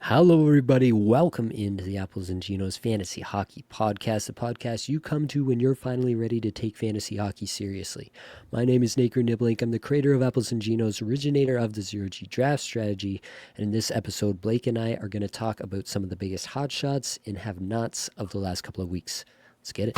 Hello, everybody. Welcome into the Apples and Ginos Fantasy Hockey Podcast, the podcast you come to when you're finally ready to take fantasy hockey seriously. My name is Nibbelink. I'm the creator of Apples and Ginos, originator of the Zero G Draft Strategy. And in this episode, Blake and I are going to talk about some of the biggest hotshots and have-nots of the last couple of weeks. Let's get it.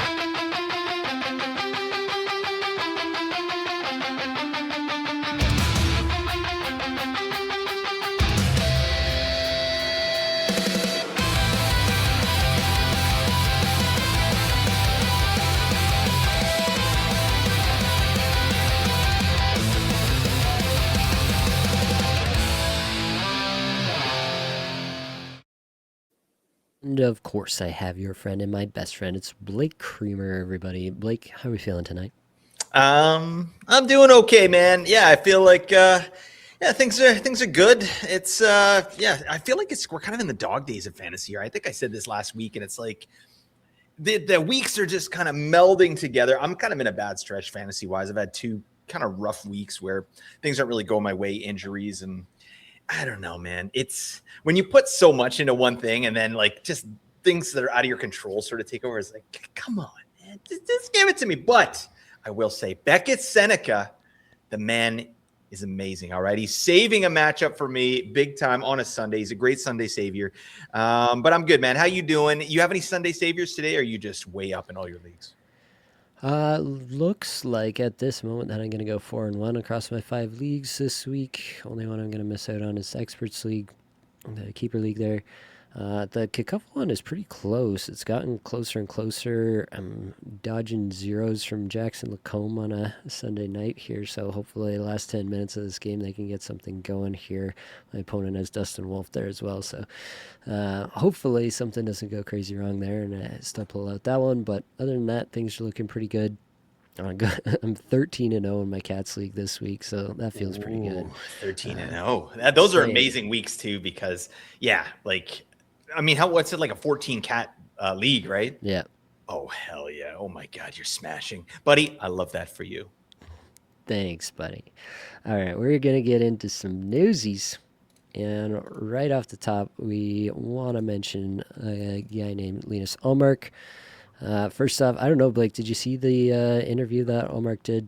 And of course, I have your friend and my best friend. It's Blake Creamer, everybody. Blake, how are we feeling tonight? I'm doing okay, man. Yeah, I feel like things are good. It's I feel like we're kind of in the dog days of fantasy here. I think I said this last week, and it's like the weeks are just kind of melding together. I'm kind of in a bad stretch fantasy wise. I've had two kind of rough weeks where things aren't really going my way, injuries, and I don't know, man. It's when you put so much into one thing and then like just things that are out of your control sort of take over. It's like, come on, man, just give it to me. But I will say, Beckett Seneca, the man is amazing. All right, he's saving a matchup for me big time on a Sunday. He's a great Sunday savior. But I'm good, man. How you doing? You have any Sunday saviors today, or are you just way up in all your leagues? Looks like at this moment that I'm going to go 4-1 across my 5 leagues this week. Only one I'm going to miss out on is Experts League, the keeper league there. The kickoff one is pretty close. It's gotten closer and closer. I'm dodging zeros from Jackson Lacombe on a Sunday night here, so hopefully the last 10 minutes of this game they can get something going here. My opponent has Dustin Wolf there as well, so hopefully something doesn't go crazy wrong there and I still pull out that one. But other than that, things are looking pretty good. I'm 13-0 in my Cats League this week, so that feels pretty good. 13-0. Those are amazing weeks too, because what's it like, a 14 cat league, right? Yeah. Oh, hell yeah. Oh my God, you're smashing. Buddy, I love that for you. Thanks, buddy. All right, we're going to get into some Newsies. And right off the top, we want to mention a guy named Linus Ullmark. First off, I don't know, Blake, did you see the interview that Ullmark did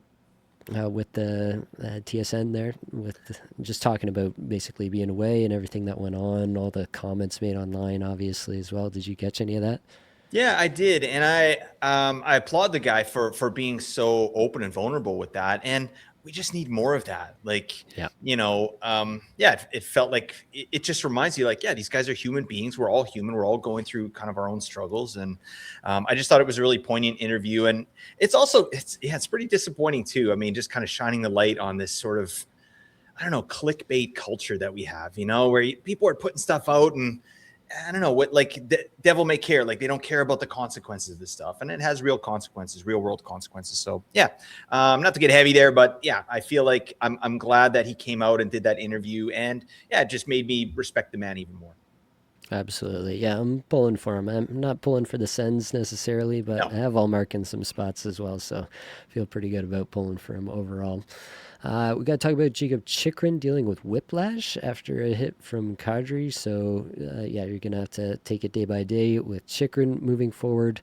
with the TSN there, with just talking about basically being away and everything that went on, all the comments made online, obviously, as well? Did you catch any of that? Yeah, I did, and I applaud the guy for being so open and vulnerable with that, and we just need more of that. Like, Yeah. It felt like it just reminds you, like, yeah, these guys are human beings. We're all human. We're all going through kind of our own struggles, and I just thought it was a really poignant interview, and it's pretty disappointing too. I mean, just kind of shining the light on this sort of, I don't know, clickbait culture that we have, where people are putting stuff out and I don't know what, like, the devil may care. Like, they don't care about the consequences of this stuff, and it has real consequences, real world consequences. So yeah, not to get heavy there, but yeah, I feel like I'm glad that he came out and did that interview, and yeah, it just made me respect the man even more. Absolutely. Yeah, I'm pulling for him. I'm not pulling for the Sens necessarily, but No. I have Ullmark in some spots as well, so I feel pretty good about pulling for him overall. We got to talk about Jacob Chikrin dealing with whiplash after a hit from Kadri. So, you're going to have to take it day by day with Chikrin moving forward.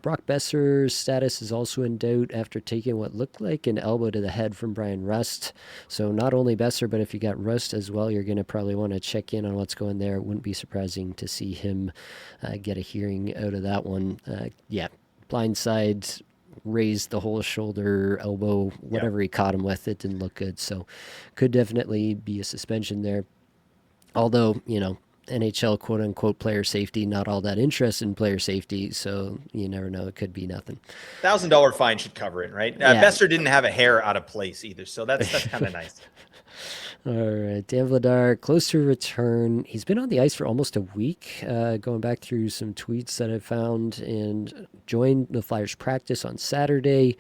Brock Besser's status is also in doubt after taking what looked like an elbow to the head from Brian Rust. So not only Besser, but if you got Rust as well, you're going to probably want to check in on what's going there. It wouldn't be surprising to see him get a hearing out of that one. Blindside, raised the whole shoulder, elbow, whatever he caught him with. It didn't look good. So could definitely be a suspension there. Although, NHL quote unquote player safety, not all that interested in player safety, so you never know. It could be nothing. $1,000 fine should cover it, right? Yeah. Besser didn't have a hair out of place either, so that's kind of nice. All right, Dan Vladar, close to return. He's been on the ice for almost a week, going back through some tweets that I found, and joined the Flyers practice on Saturday.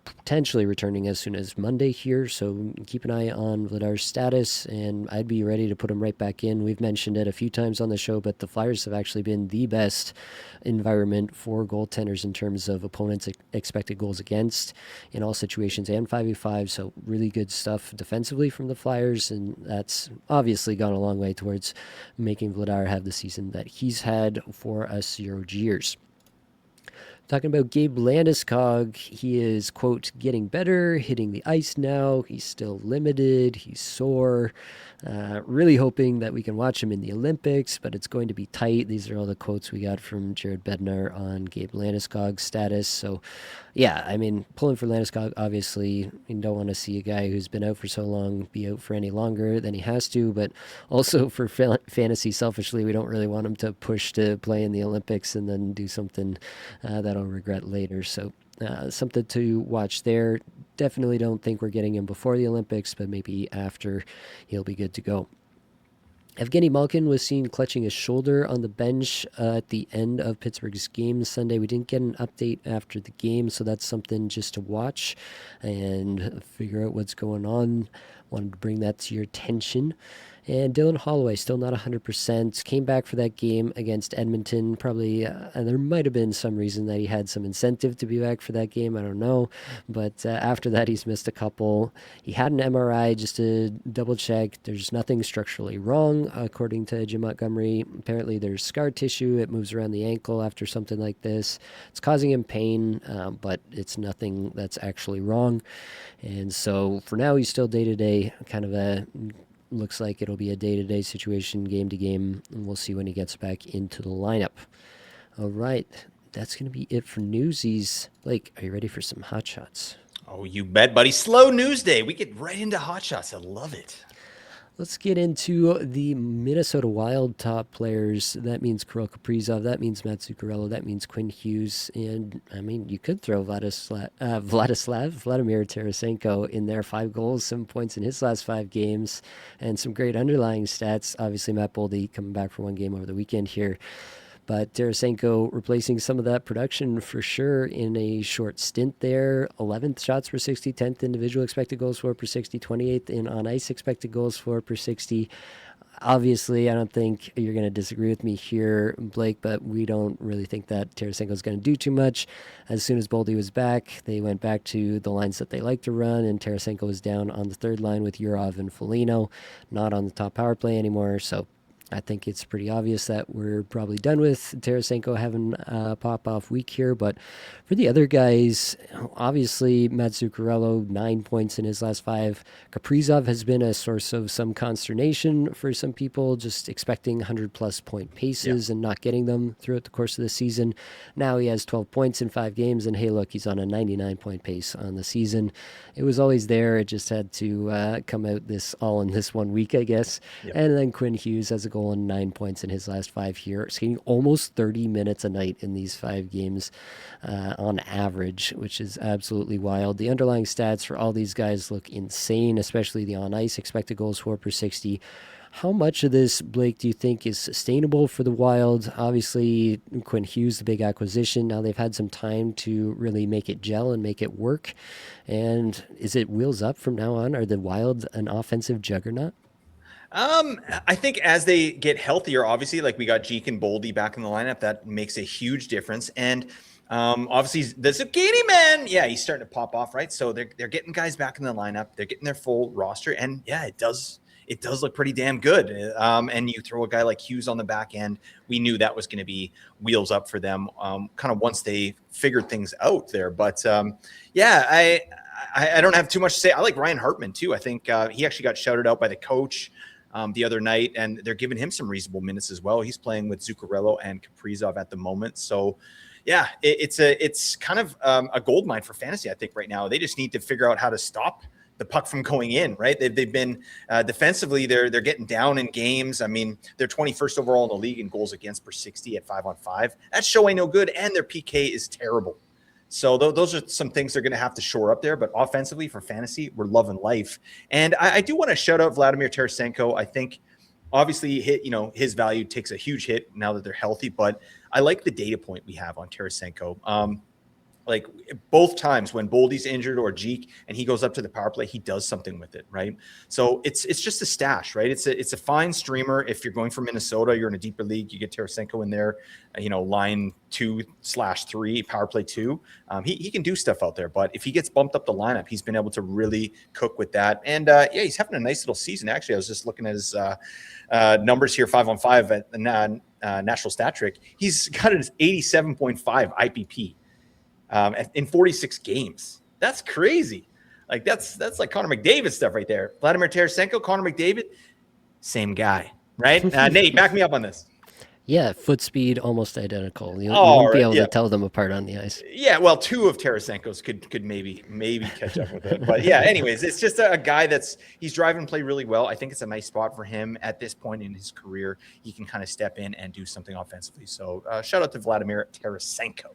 potentially returning as soon as Monday here. So keep an eye on Vladar's status, and I'd be ready to put him right back in. We've mentioned it a few times on the show, but the Flyers have actually been the best environment for goaltenders in terms of opponents' expected goals against in all situations and 5v5. So really good stuff defensively from the Flyers, and that's obviously gone a long way towards making Vladar have the season that he's had for us 0Gers. Talking about Gabe Landeskog, he is, quote, getting better, hitting the ice now. He's still limited. He's sore. Really hoping that we can watch him in the Olympics, but it's going to be tight. These are all the quotes we got from Jared Bednar on Gabe Landeskog's status. So, yeah, I mean, pulling for Landeskog, obviously, you don't want to see a guy who's been out for so long be out for any longer than he has to, but also for fantasy, selfishly, we don't really want him to push to play in the Olympics and then do something that I'll regret later. So something to watch there. Definitely don't think we're getting him before the Olympics, but maybe after he'll be good to go. Evgeny Malkin was seen clutching his shoulder on the bench at the end of Pittsburgh's game Sunday. We didn't get an update after the game, so that's something just to watch and figure out what's going on. Wanted to bring that to your attention. And Dylan Holloway, still not 100%, came back for that game against Edmonton. Probably, there might have been some reason that he had some incentive to be back for that game. I don't know. But after that, he's missed a couple. He had an MRI just to double check. There's nothing structurally wrong, according to Jim Montgomery. Apparently, there's scar tissue. It moves around the ankle after something like this. It's causing him pain, but it's nothing that's actually wrong. And so for now, he's still day-to-day, kind of a looks like it'll be a day-to-day situation, game to game, and we'll see when he gets back into the lineup. All right, that's going to be it for Newsies. Blake, are you ready for some hot shots? Oh, you bet, buddy. Slow news day. We get right into hot shots. I love it. Let's get into the Minnesota Wild top players. That means Kirill Kaprizov. That means Matt Zuccarello. That means Quinn Hughes. And, I mean, you could throw Vladimir Tarasenko in there. 5 goals, 7 points in his last 5 games, and some great underlying stats. Obviously, Matt Boldy coming back for one game over the weekend here. But Tarasenko replacing some of that production for sure in a short stint there. 11th shots per 60, 10th individual expected goals for per 60, 28th in on-ice expected goals for per 60. Obviously, I don't think you're going to disagree with me here, Blake, but we don't really think that Tarasenko is going to do too much. As soon as Boldy was back, they went back to the lines that they like to run, and Tarasenko was down on the third line with Yurov and Foligno, not on the top power play anymore. So I think it's pretty obvious that we're probably done with Tarasenko having a pop-off week here. But for the other guys, obviously, Matt Zuccarello, 9 points in his last 5. Kaprizov has been a source of some consternation for some people, just expecting 100-plus point paces and not getting them throughout the course of the season. Now he has 12 points in 5 games, and hey, look, he's on a 99-point pace on the season. It was always there. It just had to come out all in this 1 week, I guess. Yep. And then Quinn Hughes has a goal and 9 points in his last 5 here, skating almost 30 minutes a night in these 5 games on average, which is absolutely wild. The underlying stats for all these guys look insane, especially the on-ice expected goals for per 60. How much of this, Blake, do you think is sustainable for the Wild? Obviously, Quinn Hughes, the big acquisition. Now they've had some time to really make it gel and make it work. And is it wheels up from now on? Are the Wild an offensive juggernaut? I think as they get healthier, obviously, like we got Jeek and Boldy back in the lineup, that makes a huge difference. And obviously, the Zucchini Man, yeah, he's starting to pop off, right? So they're getting guys back in the lineup. They're getting their full roster, and yeah, it does look pretty damn good. And you throw a guy like Hughes on the back end, we knew that was going to be wheels up for them, kind of once they figured things out there. But yeah, I don't have too much to say. I like Ryan Hartman too. I think he actually got shouted out by the coach the other night, and they're giving him some reasonable minutes as well. He's playing with Zuccarello and Kaprizov at the moment. So yeah, it's kind of a gold mine for fantasy, I think, right now. They just need to figure out how to stop the puck from going in, right? They've been defensively, they're getting down in games. I mean, they're 21st overall in the league in goals against per 60 at 5-on-5. That's showing no good, and their PK is terrible. So those are some things they're going to have to shore up there. But offensively for fantasy, we're loving life. And I do want to shout out Vladimir Tarasenko. I think obviously his value takes a huge hit now that they're healthy. But I like the data point we have on Tarasenko. like both times when Boldy's injured or Jeek and he goes up to the power play, he does something with it, right? So it's just a stash, right? It's a fine streamer. If you're going for Minnesota, you're in a deeper league, you get Tarasenko in there, line 2/3, power play 2. He can do stuff out there, but if he gets bumped up the lineup, he's been able to really cook with that. And he's having a nice little season. Actually, I was just looking at his numbers here, 5-on-5 at the National Stat Trick. He's got an 87.5 IPP. In 46 games. That's crazy. Like that's like Connor McDavid stuff right there. Vladimir Tarasenko, Connor McDavid, same guy, right? Nate, back me up on this. Yeah, foot speed almost identical. You wouldn't be able to tell them apart on the ice. Yeah, well, 2 of Tarasenko's could maybe catch up with it. But yeah, anyways, it's just a guy he's driving play really well. I think it's a nice spot for him at this point in his career. He can kind of step in and do something offensively. So shout out to Vladimir Tarasenko.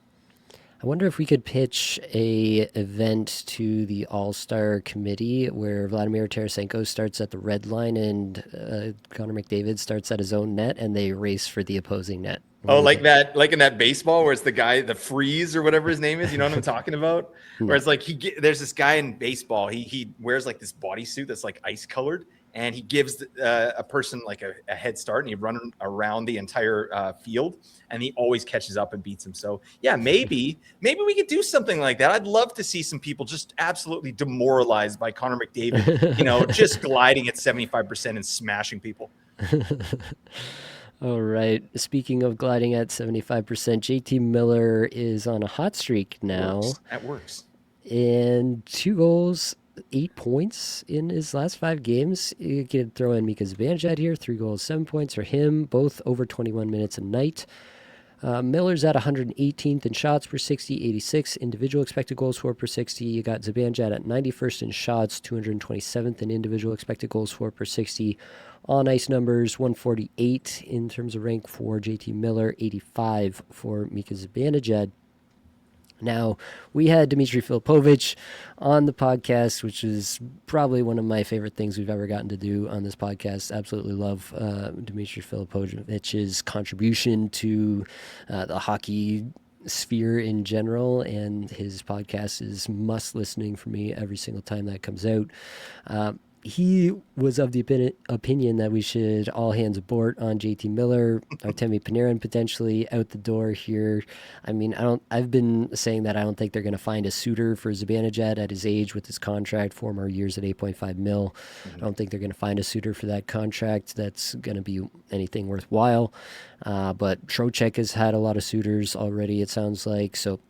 I wonder if we could pitch a event to the All-Star committee where Vladimir Tarasenko starts at the red line and Connor McDavid starts at his own net and they race for the opposing net. Oh, like that, like in that baseball where it's the guy, the freeze or whatever his name is. You know what I'm talking about? Where it's like there's this guy in baseball. He wears like this bodysuit that's like ice colored, and he gives a person like a head start, and he runs around the entire field, and he always catches up and beats him. So yeah, maybe we could do something like that. I'd love to see some people just absolutely demoralized by Connor McDavid, just gliding at 75% and smashing people. All right. Speaking of gliding at 75%, JT Miller is on a hot streak now. That works. And 2 goals, 8 points in his last 5 games. You could throw in Mika Zibanejad here, 3 goals, 7 points for him, both over 21 minutes a night. Miller's at 118th in shots per 60, 86 individual expected goals for per 60. You got Zibanejad at 91st in shots, 227th in individual expected goals for per 60. On ice numbers, 148 in terms of rank for JT Miller, 85 for Mika Zibanejad. Now, we had Dmitry Filipovich on the podcast, which is probably one of my favorite things we've ever gotten to do on this podcast. Absolutely love Dmitry Filipovich's contribution to the hockey sphere in general, and his podcast is must listening for me every single time that comes out. He was of the opinion that we should all hands aboard on JT Miller, Artemi Panarin potentially out the door here. I mean, I've been saying that I don't think they're going to find a suitor for Zibanejad at his age with his contract, 4 more years at $8.5 million. I don't think they're going to find a suitor for that contract that's going to be anything worthwhile. But Trocheck has had a lot of suitors already, it sounds like. So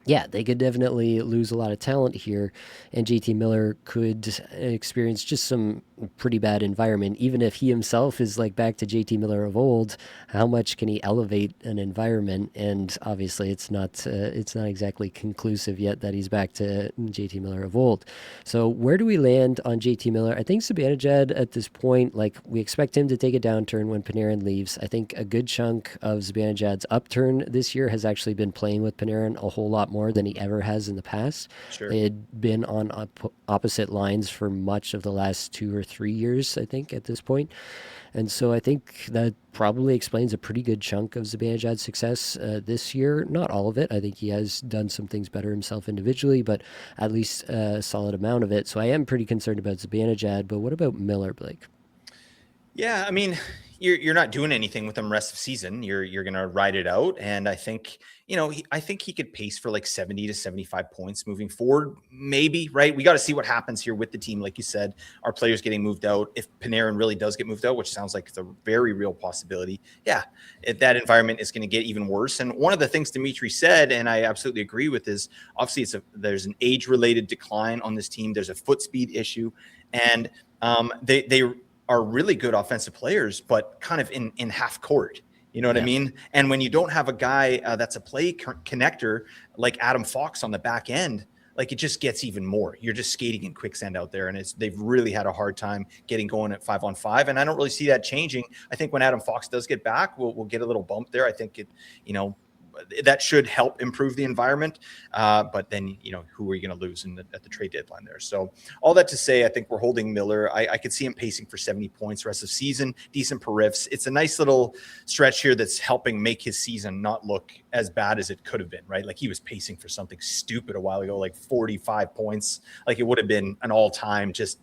yeah, they could definitely lose a lot of talent here, and JT Miller could experience just some pretty bad environment. Even if he himself is like back to JT Miller of old, how much can he elevate an environment? And obviously, it's not exactly conclusive yet that he's back to JT Miller of old. So where do we land on JT Miller? I think Zibanejad at this point, like we expect him to take a downturn when Panarin leaves. I think a good chunk of Zibanejad's upturn this year has actually been playing with Panarin a whole lot more than he ever has in the past. Sure. They had been on opposite lines for much of the last 2 or 3 years, I think, at this point. And so I think that probably explains a pretty good chunk of Zibanejad's success this year. Not all of it. I think he has done some things better himself individually, but at least a solid amount of it. So I am pretty concerned about Zibanejad. But what about Miller, Blake? Yeah, I mean, you're not doing anything with him rest of season. You're gonna ride it out, and I think I think he could pace for like 70 to 75 points moving forward. Maybe, right? We got to see what happens here with the team. Like you said, our players getting moved out. If Panarin really does get moved out, which sounds like it's a very real possibility, yeah, that environment is going to get even worse. And one of the things Dimitri said, and I absolutely agree with, is obviously there's an age-related decline on this team. There's a foot speed issue, and they are really good offensive players, but kind of in half court. You know what I mean? And when you don't have a guy that's a play connector like Adam Fox on the back end, like it just gets even more. You're just skating in quicksand out there, and they've really had a hard time getting going at 5-on-5. And I don't really see that changing. I think when Adam Fox does get back, we'll get a little bump there. I think that should help improve the environment. But then, who are you going to lose at the trade deadline there? So all that to say, I think we're holding Miller. I could see him pacing for 70 points rest of season, decent per riffs. It's a nice little stretch here that's helping make his season not look as bad as it could have been, right? Like he was pacing for something stupid a while ago, like 45 points. Like it would have been an all-time just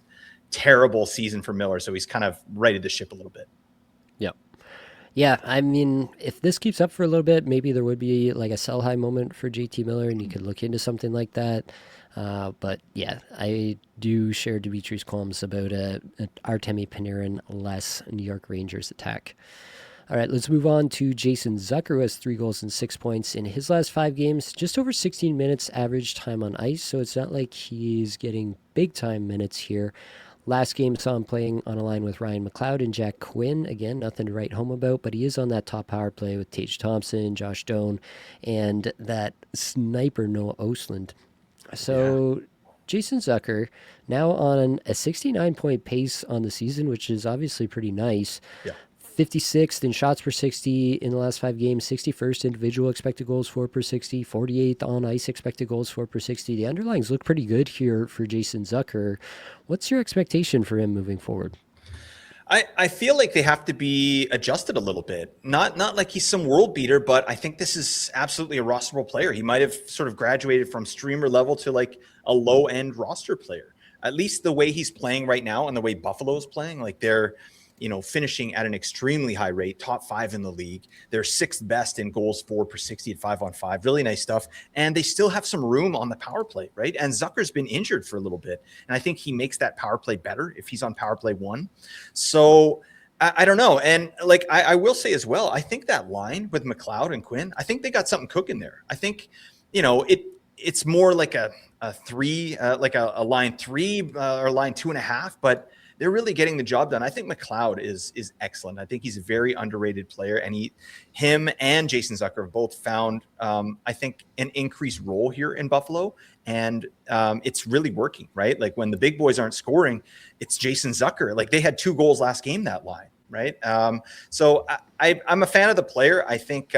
terrible season for Miller. So he's kind of righted the ship a little bit. Yep. Yeah, I mean, if this keeps up for a little bit, maybe there would be like a sell high moment for JT Miller, and you could look into something like that. But yeah, I do share Dimitri's qualms about a Artemi Panarin less New York Rangers attack. All right, let's move on to Jason Zucker, who has 3 goals and 6 points in his last 5 games, just over 16 minutes average time on ice, so it's not like he's getting big time minutes here. Last game saw him playing on a line with Ryan McLeod and Jack Quinn. Again, nothing to write home about, but he is on that top power play with Tage Thompson, Josh Doan, and that sniper Noah Ostlund. So Jason Zucker now on a 69-point pace on the season, which is obviously pretty nice. Yeah. 56th in shots per 60 in the last 5 games, 61st individual expected goals for per 60, 48th on ice expected goals for per 60. The underlines look pretty good here for Jason Zucker. What's your expectation for him moving forward? I feel like they have to be adjusted a little bit. Not like he's some world beater, but I think this is absolutely a rosterable player. He might have sort of graduated from streamer level to like a low end roster player. At least the way he's playing right now and the way Buffalo's playing, like they're finishing at an extremely high rate, top 5 in the league. They're 6th best in goals for per 60 at 5-on-5. Really nice stuff. And they still have some room on the power play, right? And Zucker's been injured for a little bit. And I think he makes that power play better if he's on power play 1. So I don't know. And like, I will say as well, I think that line with McLeod and Quinn, I think they got something cooking there. I think, it's more like a 3, like a line 3 or line 2.5, but they're really getting the job done. I think McLeod is excellent. I think he's a very underrated player, and him and Jason Zucker have both found, I think, an increased role here in Buffalo, and it's really working, right? Like when the big boys aren't scoring, it's Jason Zucker. Like they had 2 goals last game, that line, right? So I'm a fan of the player. I think,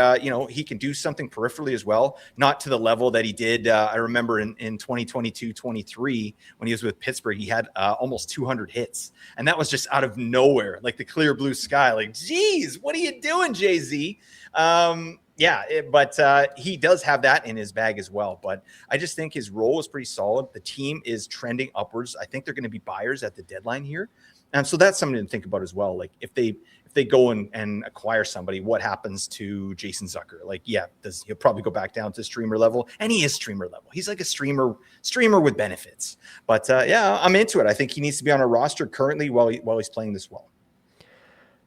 he can do something peripherally as well, not to the level that he did. I remember in 2022-23, when he was with Pittsburgh, he had almost 200 hits. And that was just out of nowhere, like the clear blue sky. Like, geez, what are you doing, Jay-Z? But he does have that in his bag as well. But I just think his role is pretty solid. The team is trending upwards. I think they're going to be buyers at the deadline here. And so that's something to think about as well. Like if they go and acquire somebody, what happens to Jason Zucker? Like, he'll probably go back down to streamer level, and he is streamer level. He's like a streamer with benefits. But I'm into it. I think he needs to be on a roster currently while he's playing this well.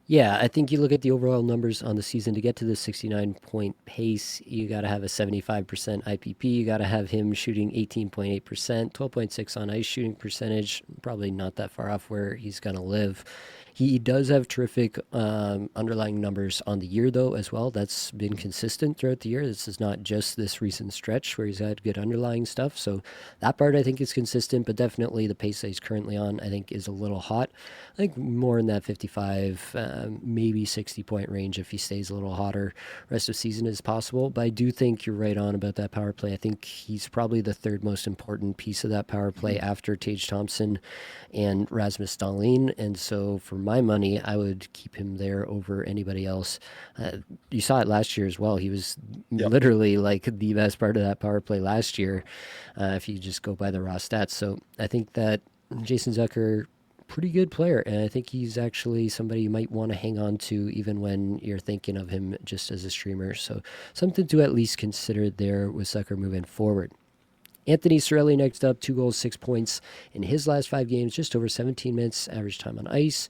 Yeah, I think you look at the overall numbers on the season to get to the 69-point pace, you got to have a 75% IPP. You got to have him shooting 18.8%, 12.6 on ice shooting percentage, probably not that far off where he's going to live. He does have terrific underlying numbers on the year, though, as well. That's been consistent throughout the year. This is not just this recent stretch where he's had good underlying stuff. So that part, I think, is consistent, but definitely the pace that he's currently on, I think, is a little hot. I think more in that 55, maybe 60-point range if he stays a little hotter rest of season is possible. But I do think you're right on about that power play. I think he's probably the 3rd most important piece of that power play after Tage Thompson and Rasmus Dahlin. And so for my money, I would keep him there over anybody else. You saw it last year as well. He was literally like the best part of that power play last year, if you just go by the raw stats. So I think that Jason Zucker, pretty good player, and I think he's actually somebody you might want to hang on to even when you're thinking of him just as a streamer. So something to at least consider there with Zucker moving forward. Anthony Cirelli next up, 2 goals, 6 points in his last 5 games, just over 17 minutes average time on ice.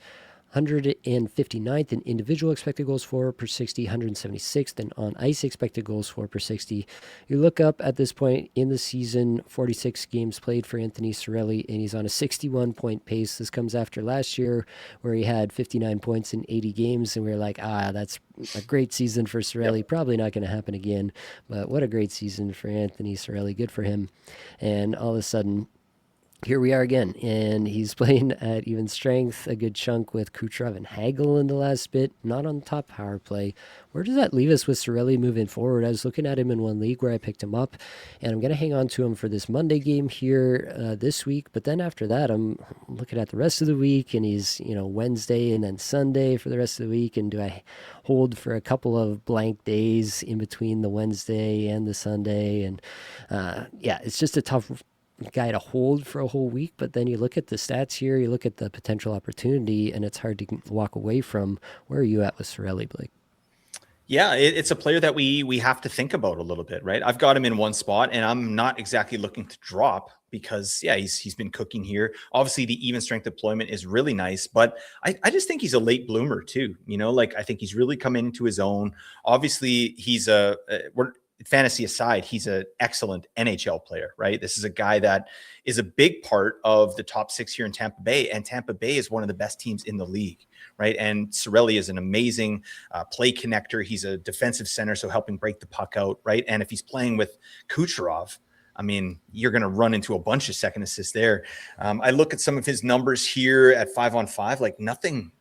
159th in individual expected goals for per 60, 176th in on ice expected goals for per 60. You look up at this point in the season, 46 games played for Anthony Cirelli, and he's on a 61-point pace. This comes after last year where he had 59 points in 80 games, and we were like, that's a great season for Cirelli. Probably not going to happen again, but what a great season for Anthony Cirelli. Good for him. And all of a sudden, here we are again, and he's playing at even strength a good chunk with Kucherov and Hagel in the last bit, not on the top power play. Where does that leave us with Sorelli moving forward? I was looking at him in one league where I picked him up, and I'm going to hang on to him for this Monday game here this week, but then after that, I'm looking at the rest of the week, and he's, Wednesday and then Sunday for the rest of the week, and do I hold for a couple of blank days in between the Wednesday and the Sunday? And yeah, it's just a tough guy to hold for a whole week, but then you look at the stats here, you look at the potential opportunity, and it's hard to walk away from. Where are you at with Sorelli, Blake? Yeah, it's a player that we have to think about a little bit, right? I've got him in one spot, and I'm not exactly looking to drop because, yeah, he's been cooking here. Obviously, the even strength deployment is really nice, but I just think he's a late bloomer too. Like I think he's really come into his own. Obviously, we're fantasy aside, he's an excellent NHL player, right? This is a guy that is a big part of the top six here in Tampa Bay, and Tampa Bay is one of the best teams in the league, right? And Sorelli is an amazing play connector. He's a defensive center, so helping break the puck out, right? And if he's playing with Kucherov, I mean, you're going to run into a bunch of second assists there. I look at some of his numbers here at 5-on-5, like nothing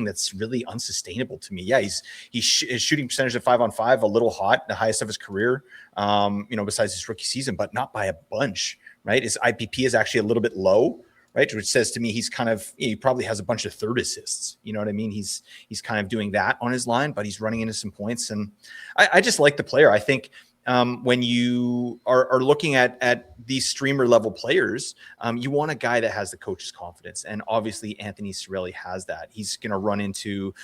that's really unsustainable to me. Yeah, his shooting percentage at 5-on-5 a little hot, the highest of his career, besides his rookie season, but not by a bunch, right? His IPP is actually a little bit low, right? Which says to me he probably has a bunch of third assists. You know what I mean? He's kind of doing that on his line, but he's running into some points, and I just like the player. I think when you are looking at these streamer level players, you want a guy that has the coach's confidence. And obviously Anthony Sorelli has that. He's going to run into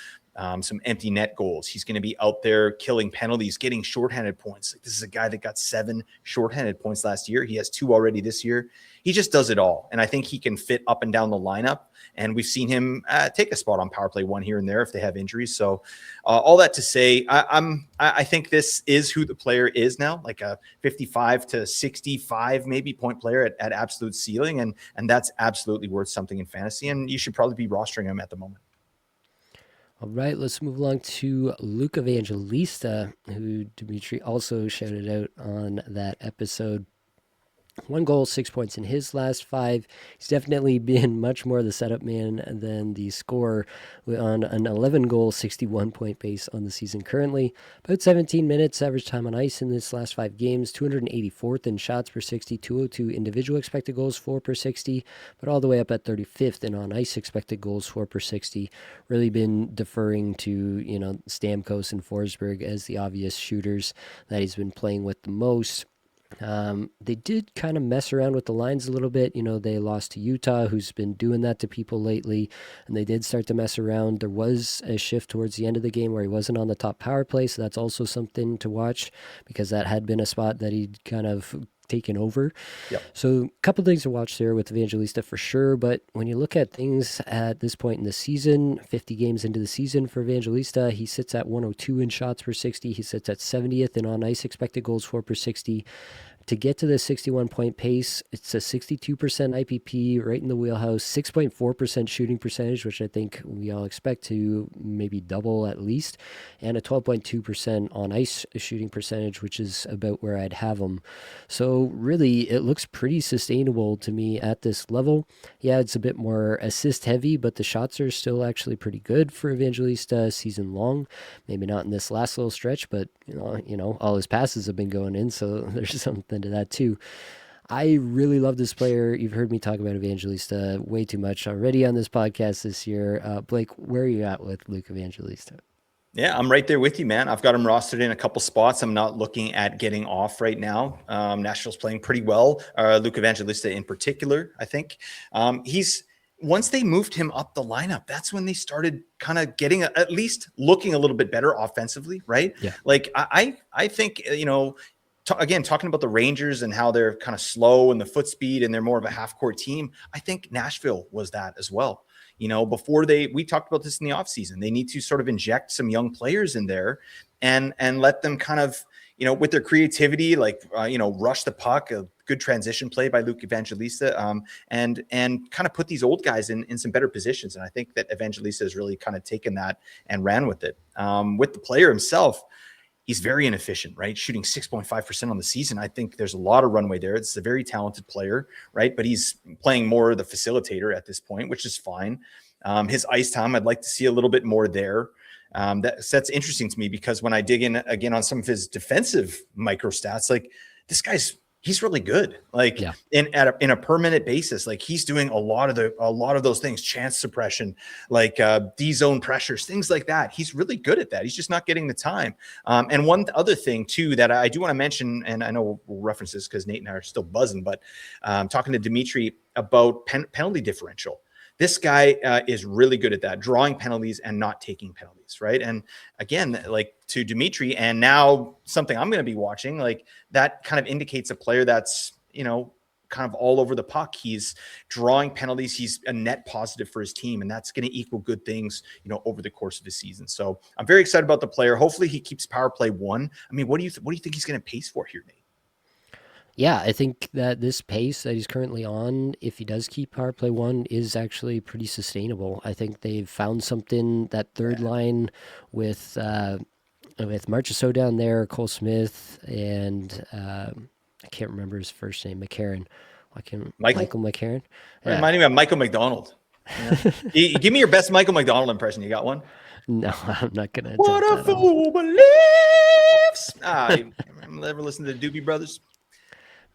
some empty net goals. He's going to be out there killing penalties, getting shorthanded points. This is a guy that got 7 shorthanded points last year. He has 2 already this year. He just does it all. And I think he can fit up and down the lineup. And we've seen him take a spot on power play 1 here and there if they have injuries. So all that to say, I think this is who the player is now, like a 55 to 65 maybe point player at absolute ceiling. And that's absolutely worth something in fantasy. And you should probably be rostering him at the moment. All right, let's move along to Luke Evangelista, who Dimitri also shouted out on that episode. 1 goal, 6 points in his last 5. He's definitely been much more the setup man than the scorer on an 11-goal, 61-point base on the season currently. About 17 minutes average time on ice in this last 5 games, 284th in shots per 60, 202 individual expected goals, 4 per 60, but all the way up at 35th in on-ice expected goals, 4 per 60. Really been deferring to, Stamkos and Forsberg as the obvious shooters that he's been playing with the most. They did kind of mess around with the lines a little bit. They lost to Utah, who's been doing that to people lately, and they did start to mess around. There was a shift towards the end of the game where he wasn't on the top power play, so that's also something to watch because that had been a spot that he'd kind of taken over. Yep. So a couple things to watch there with Evangelista for sure, but when you look at things at this point in the season, 50 games into the season for Evangelista, he sits at 102 in shots per 60. He sits at 70th in on-ice expected goals, 4 per 60. To get to the 61-point pace, it's a 62% IPP, right in the wheelhouse, 6.4% shooting percentage, which I think we all expect to maybe double at least, and a 12.2% on-ice shooting percentage, which is about where I'd have him. So really, it looks pretty sustainable to me at this level. Yeah, it's a bit more assist-heavy, but the shots are still actually pretty good for Evangelista season long. Maybe not in this last little stretch, but all his passes have been going in, so there's something to that too. I really love this player. You've heard me talk about Evangelista way too much already on this podcast this year. Blake, where are you at with Luke Evangelista? Yeah, I'm right there with you, man. I've got him rostered in a couple spots. I'm not looking at getting off right now. Nashville's playing pretty well. Luke Evangelista in particular, I think. Once they moved him up the lineup, that's when they started kind of getting at least looking a little bit better offensively, right? Yeah. Like I think, again, talking about the Rangers and how they're kind of slow and the foot speed and they're more of a half-court team, I think Nashville was that as well. Before we talked about this in the offseason, they need to sort of inject some young players in there and let them kind of, with their creativity, like, rush the puck, a good transition play by Luke Evangelista, and kind of put these old guys in some better positions. And I think that Evangelista has really kind of taken that and ran with it. With the player himself, he's very inefficient, right? Shooting 6.5% on the season. I think there's a lot of runway there. It's a very talented player, right? But he's playing more of the facilitator at this point, which is fine. His ice time, I'd like to see a little bit more there. That's interesting to me because when I dig in again on some of his defensive micro stats, like this he's really good. Like in a per minute basis, like he's doing a lot of those things, chance suppression, like D zone pressures, things like that. He's really good at that. He's just not getting the time. And one other thing too that I do want to mention, and I know we'll reference this because Nate and I are still buzzing, but talking to Dimitri about penalty differential. This guy is really good at that, drawing penalties and not taking penalties, right? And again, like to Dimitri, and now something I'm going to be watching, like that kind of indicates a player that's, kind of all over the puck. He's drawing penalties. He's a net positive for his team, and that's going to equal good things, over the course of the season. So I'm very excited about the player. Hopefully he keeps power play 1. I mean, what do you think he's going to pace for here, Nate? Yeah, I think that this pace that he's currently on, if he does keep power play 1, is actually pretty sustainable. I think they've found something, that third line with Marchessault down there, Cole Smith, and I can't remember his first name, McCarron. Michael McCarron? Yeah. Reminding me of Michael McDonald. Yeah. Give me your best Michael McDonald impression. You got one? No, I'm not going to. What a fool believes. I'm never listened to the Doobie Brothers.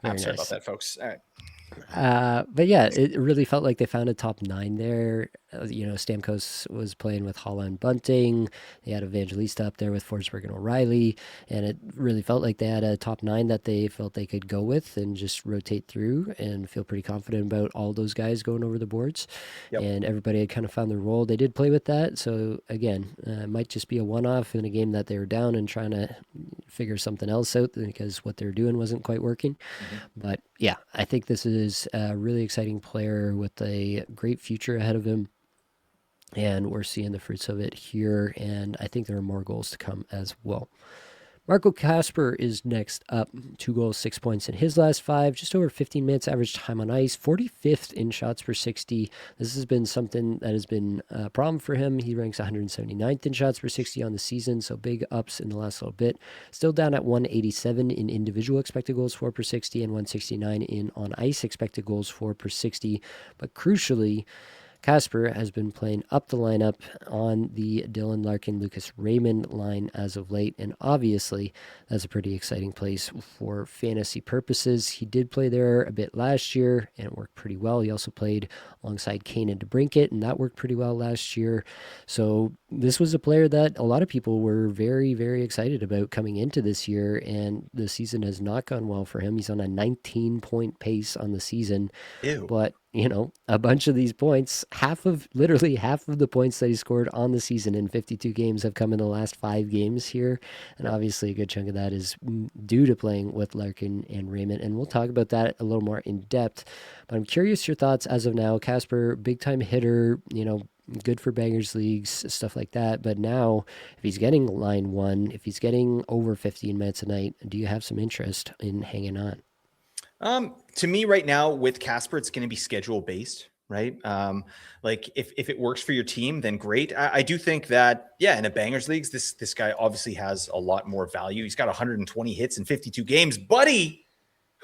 I'm sorry about that, folks. All right. But yeah, it really felt like they found a top 9 there. Stamkos was playing with Holland Bunting. They had Evangelista up there with Forsberg and O'Reilly. And it really felt like they had a top 9 that they felt they could go with and just rotate through and feel pretty confident about all those guys going over the boards. Yep. And everybody had kind of found their role. They did play with that. So again, it might just be a one-off in a game that they were down and trying to figure something else out because what they were doing wasn't quite working. Mm-hmm. But yeah, I think this is a really exciting player with a great future ahead of him. And we're seeing the fruits of it here. And I think there are more goals to come as well. Marco Kasper is next up. 2 goals, 6 points in his last 5. Just over 15 minutes average time on ice. 45th in shots per 60. This has been something that has been a problem for him. He ranks 179th in shots per 60 on the season, so big ups in the last little bit. Still down at 187 in individual expected goals for per 60 and 169 in on ice expected goals for per 60. But crucially, Kasper has been playing up the lineup on the Dylan Larkin, Lucas Raymond line as of late, and obviously that's a pretty exciting place for fantasy purposes. He did play there a bit last year, and it worked pretty well. He also played alongside Kane and DeBrincat, and that worked pretty well last year. So this was a player that a lot of people were very, very excited about coming into this year, and the season has not gone well for him. He's on a 19-point pace on the season. Ew. But a bunch of these points, literally half of the points that he scored on the season in 52 games have come in the last 5 games here. And obviously a good chunk of that is due to playing with Larkin and Raymond. And we'll talk about that a little more in depth. But I'm curious your thoughts as of now. Kasper, big time hitter, good for bangers leagues, stuff like that. But now if he's getting line 1, if he's getting over 15 minutes a night, do you have some interest in hanging on? To me right now with Kasper, it's going to be schedule based, right? Like if it works for your team, then great. I do think that, in a bangers leagues, this guy obviously has a lot more value. He's got 120 hits in 52 games, buddy.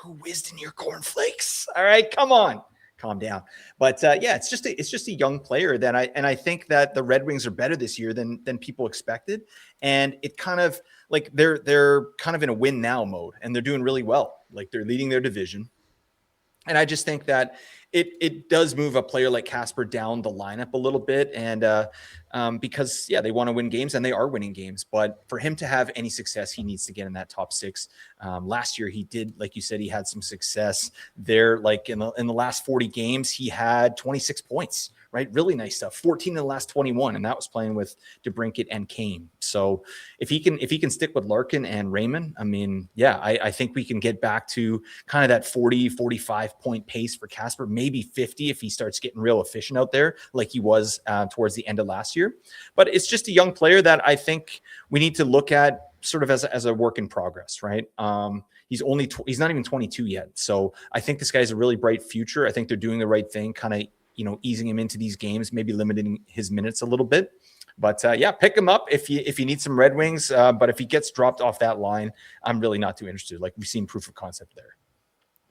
Who whizzed in your cornflakes? All right, come on, calm down. But it's just a young player that I think that the Red Wings are better this year than people expected, and it kind of like they're kind of in a win now mode, and they're doing really well. Like they're leading their division. And I just think that it does move a player like Kasper down the lineup a little bit. And because, they want to win games, and they are winning games. But for him to have any success, he needs to get in that top 6. Last year, he did, like you said, he had some success there. Like in the last 40 games, he had 26 points. Right? Really nice stuff. 14 in the last 21. And that was playing with DeBrincat and Kane. So if he can stick with Larkin and Raymond, I mean, I think we can get back to kind of that 40, 45 point pace for Kasper, maybe 50 if he starts getting real efficient out there like he was towards the end of last year. But it's just a young player that I think we need to look at sort of as a work in progress, right? He's not even 22 yet. So I think this guy has a really bright future. I think they're doing the right thing, kind of, easing him into these games, maybe limiting his minutes a little bit. But yeah, pick him up if you need some Red Wings. But if he gets dropped off that line, I'm really not too interested. Like we've seen proof of concept there.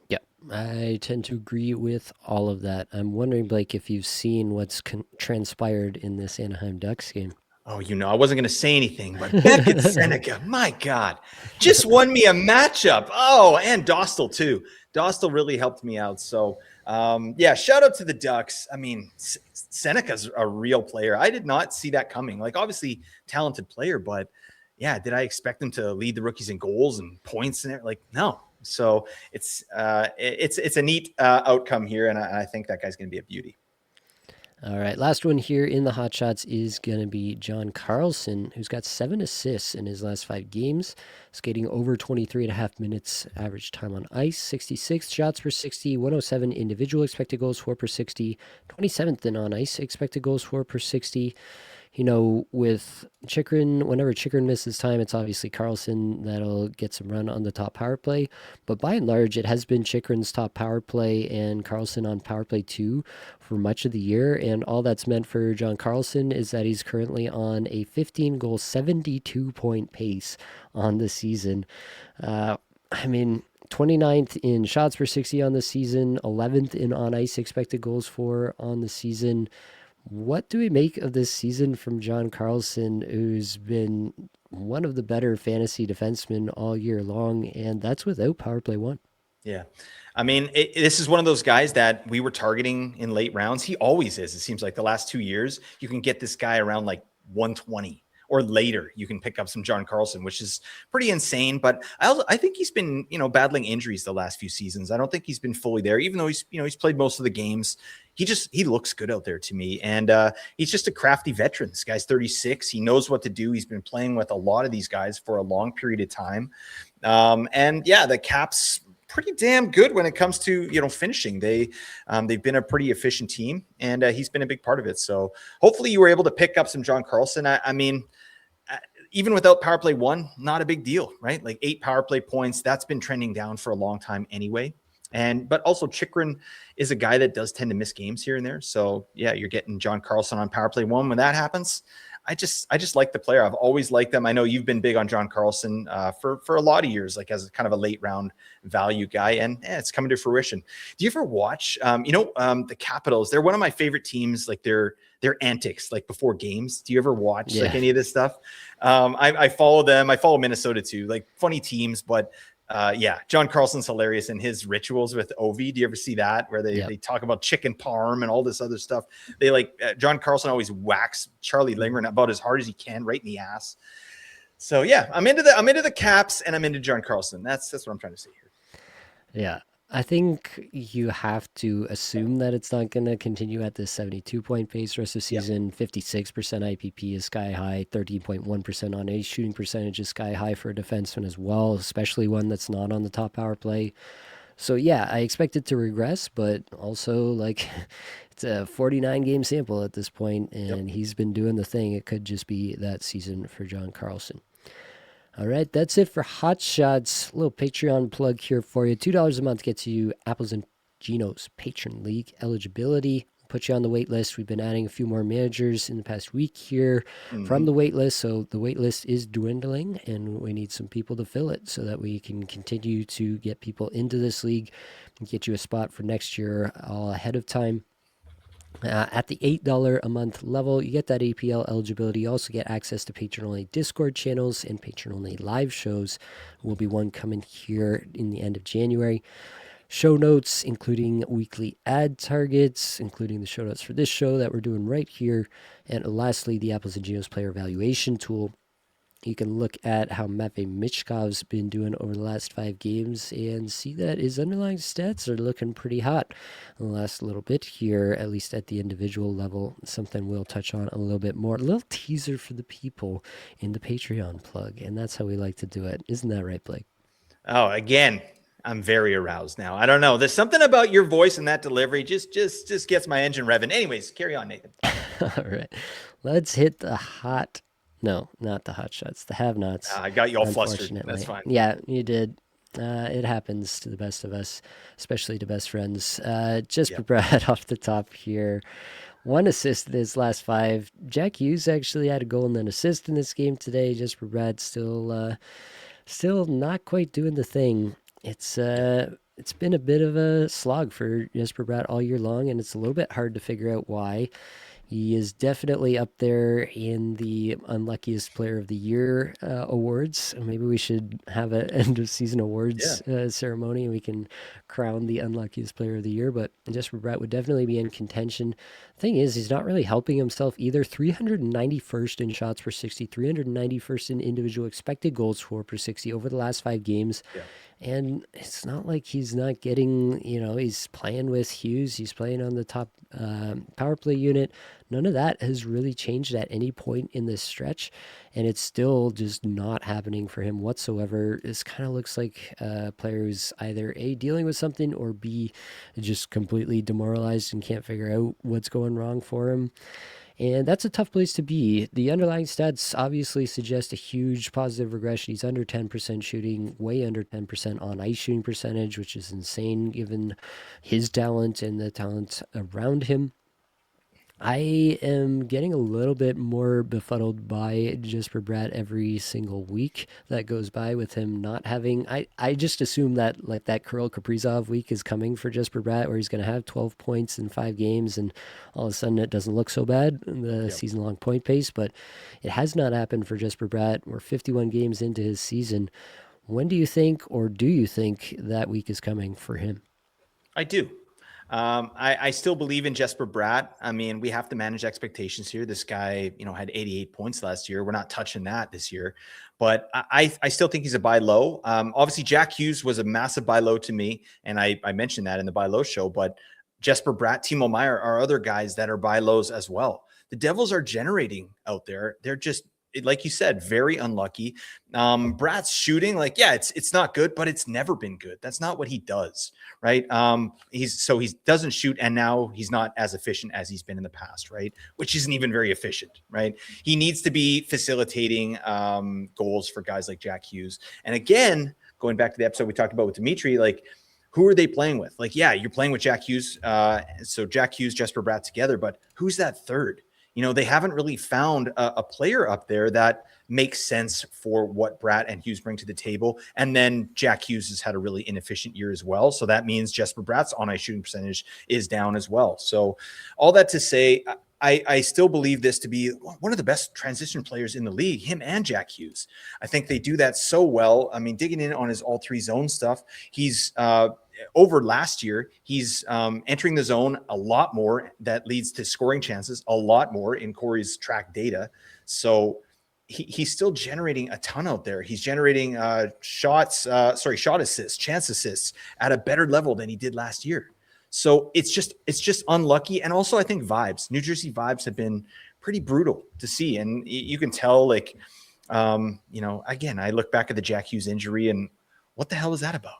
Yeah, I tend to agree with all of that. I'm wondering, Blake, if you've seen what's transpired in this Anaheim Ducks game. Oh, I wasn't going to say anything, but Beckett Seneca, my God, just won me a matchup. Oh, and Dostal too. Dostal really helped me out. So, yeah, shout out to the Ducks. I mean, Seneca's a real player. I did not see that coming. Like, obviously, talented player, but yeah, did I expect him to lead the rookies in goals and points and it? Like, no. So it's a neat outcome here, and I think that guy's going to be a beauty. All right, last one here in the hot shots is going to be John Carlson, who's got 7 assists in his last 5 games, skating over 23.5 minutes average time on ice, 66 shots per 60, 107 individual expected goals for per 60, 27th in on ice expected goals for per 60. With Chychrun, whenever Chychrun misses time, it's obviously Carlson that'll get some run on the top power play. But by and large, it has been Chychrun's top power play and Carlson on power play 2 for much of the year. And all that's meant for John Carlson is that he's currently on a 15-goal, 72-point pace on the season. 29th in shots per 60 on the season, 11th in on ice expected goals for on the season. What do we make of this season from John Carlson, who's been one of the better fantasy defensemen all year long, and that's without power play 1? Yeah. I mean, this is one of those guys that we were targeting in late rounds. He always is. It seems like the last 2 years, you can get this guy around like 120 or later. You can pick up some John Carlson, which is pretty insane. But I think he's been, battling injuries the last few seasons. I don't think he's been fully there, even though he's played most of the games. He looks good out there to me. And he's just a crafty veteran. This guy's 36. He knows what to do. He's been playing with a lot of these guys for a long period of time. And yeah, the Caps pretty damn good when it comes to finishing. They've been a pretty efficient team, and he's been a big part of it. So hopefully you were able to pick up some John Carlson. I mean, even without power play 1, not a big deal, right? Like 8 power play points, that's been trending down for a long time anyway. But also Chychrun is a guy that does tend to miss games here and there. So yeah, you're getting John Carlson on power play 1 when that happens. I just like the player. I've always liked them. I know you've been big on John Carlson for a lot of years, like as kind of a late round value guy, and it's coming to fruition. Do you ever watch, the Capitals? They're one of my favorite teams. Like their antics, like before games. Do you ever watch like any of this stuff? I follow them. I follow Minnesota too. Like funny teams, but yeah, John Carlson's hilarious in his rituals with Ovi. Do you ever see that where they talk about chicken parm and all this other stuff? They John Carlson always whacks Charlie Lindgren about as hard as he can, right in the ass. So yeah, I'm into the Caps and I'm into John Carlson. That's what I'm trying to say here. Yeah. I think you have to assume that it's not going to continue at this 72-point pace rest of the season. 56% IPP is sky high, 13.1% on ace shooting percentage is sky high for a defenseman as well, especially one that's not on the top power play. So yeah, I expect it to regress, but also it's a 49-game sample at this point, and he's been doing the thing. It could just be that season for John Carlson. All right, that's it for Hot Shots. A little Patreon plug here for you. $2 a month gets you Apples Ginos Patron League eligibility. Put you on the wait list. We've been adding a few more managers in the past week here from the wait list. So the wait list is dwindling, and we need some people to fill it so that we can continue to get people into this league and get you a spot for next year all ahead of time. At the $8 a month level, you get that APL eligibility. You also get access to patron-only Discord channels and patron-only live shows. Will be one coming here in the end of January. Show notes, including weekly ad targets, including the show notes for this show that we're doing right here. And lastly, the Apples Ginos player evaluation tool. You can look at how Matvei Michkov's been doing over the last 5 games and see that his underlying stats are looking pretty hot in the last little bit here, at least at the individual level. Something we'll touch on a little bit more. A little teaser for the people in the Patreon plug, and that's how we like to do it. Isn't that right, Blake? Oh, again, I'm very aroused now. I don't know. There's something about your voice and that delivery just gets my engine revving. Anyways, carry on, Nathan. All right. Let's hit the hot... No, not the hot shots. The have-nots. I got you all flustered. That's fine. Yeah, you did. It happens to the best of us, especially to best friends. Just for Brad off the top here. one assist in his last five. Jack Hughes actually had a goal and an assist in this game today. Jesper Bratt still not quite doing the thing. Yeah. It's been a bit of a slog for Jesper Bratt all year long, and it's a little bit hard to figure out why. He is definitely up there in the unluckiest player of the year awards. Maybe we should have an end of season Yeah. awards ceremony and we can crown the unluckiest player of the year. But Jesper Bratt would definitely be in contention. Thing is, he's not really helping himself either. 391st in shots per 60, 391st in individual expected goals for per 60 over the last 5 games. Yeah. And it's not like he's not getting, he's playing with Hughes. He's playing on the top power play unit. None of that has really changed at any point in this stretch. And it's still just not happening for him whatsoever. This kind of looks like a player who's either A, dealing with something, or B, just completely demoralized and can't figure out what's going wrong for him. And that's a tough place to be. The underlying stats obviously suggest a huge positive regression. He's under 10% shooting, way under 10% on ice shooting percentage, which is insane given his talent and the talent around him. I am getting a little bit more befuddled by Jesper Bratt every single week that goes by with him not having. I just assume that like that Kirill Kaprizov week is coming for Jesper Bratt, where he's going to have 12 points in 5 games, and all of a sudden it doesn't look so bad in the Yep. season long point pace. But it has not happened for Jesper Bratt. We're 51 games into his season. When do you think, or do you think, that week is coming for him? I do. I still believe in Jesper Bratt. I mean, we have to manage expectations here. This guy, had 88 points last year. We're not touching that this year, but I still think he's a buy low. Obviously, Jack Hughes was a massive buy low to me, and I mentioned that in the buy low show. But Jesper Bratt, Timo Meyer are other guys that are buy lows as well. The Devils are generating out there. They're just, like you said, very unlucky. Bratt's shooting, like, yeah, it's not good, but it's never been good. That's not what he does, right? He doesn't shoot, and now he's not as efficient as he's been in the past, right? Which isn't even very efficient, right? He needs to be facilitating goals for guys like Jack Hughes. And again, going back to the episode we talked about with Dimitri, like, who are they playing with? Like, yeah, you're playing with Jack Hughes. So Jack Hughes, Jesper Bratt together, but who's that third? They haven't really found a player up there that makes sense for what Bratt and Hughes bring to the table. And then Jack Hughes has had a really inefficient year as well. So that means Jesper Bratt's on ice shooting percentage is down as well. So all that to say, I still believe this to be one of the best transition players in the league, him and Jack Hughes. I think they do that so well. I mean, digging in on his all three zone stuff, he's over last year, he's entering the zone a lot more. That leads to scoring chances a lot more in Corey's track data. So he's still generating a ton out there. He's generating shot assists, chance assists at a better level than he did last year. So it's just unlucky. And also I think vibes, New Jersey vibes have been pretty brutal to see. And you can tell, like, again, I look back at the Jack Hughes injury and what the hell was that about?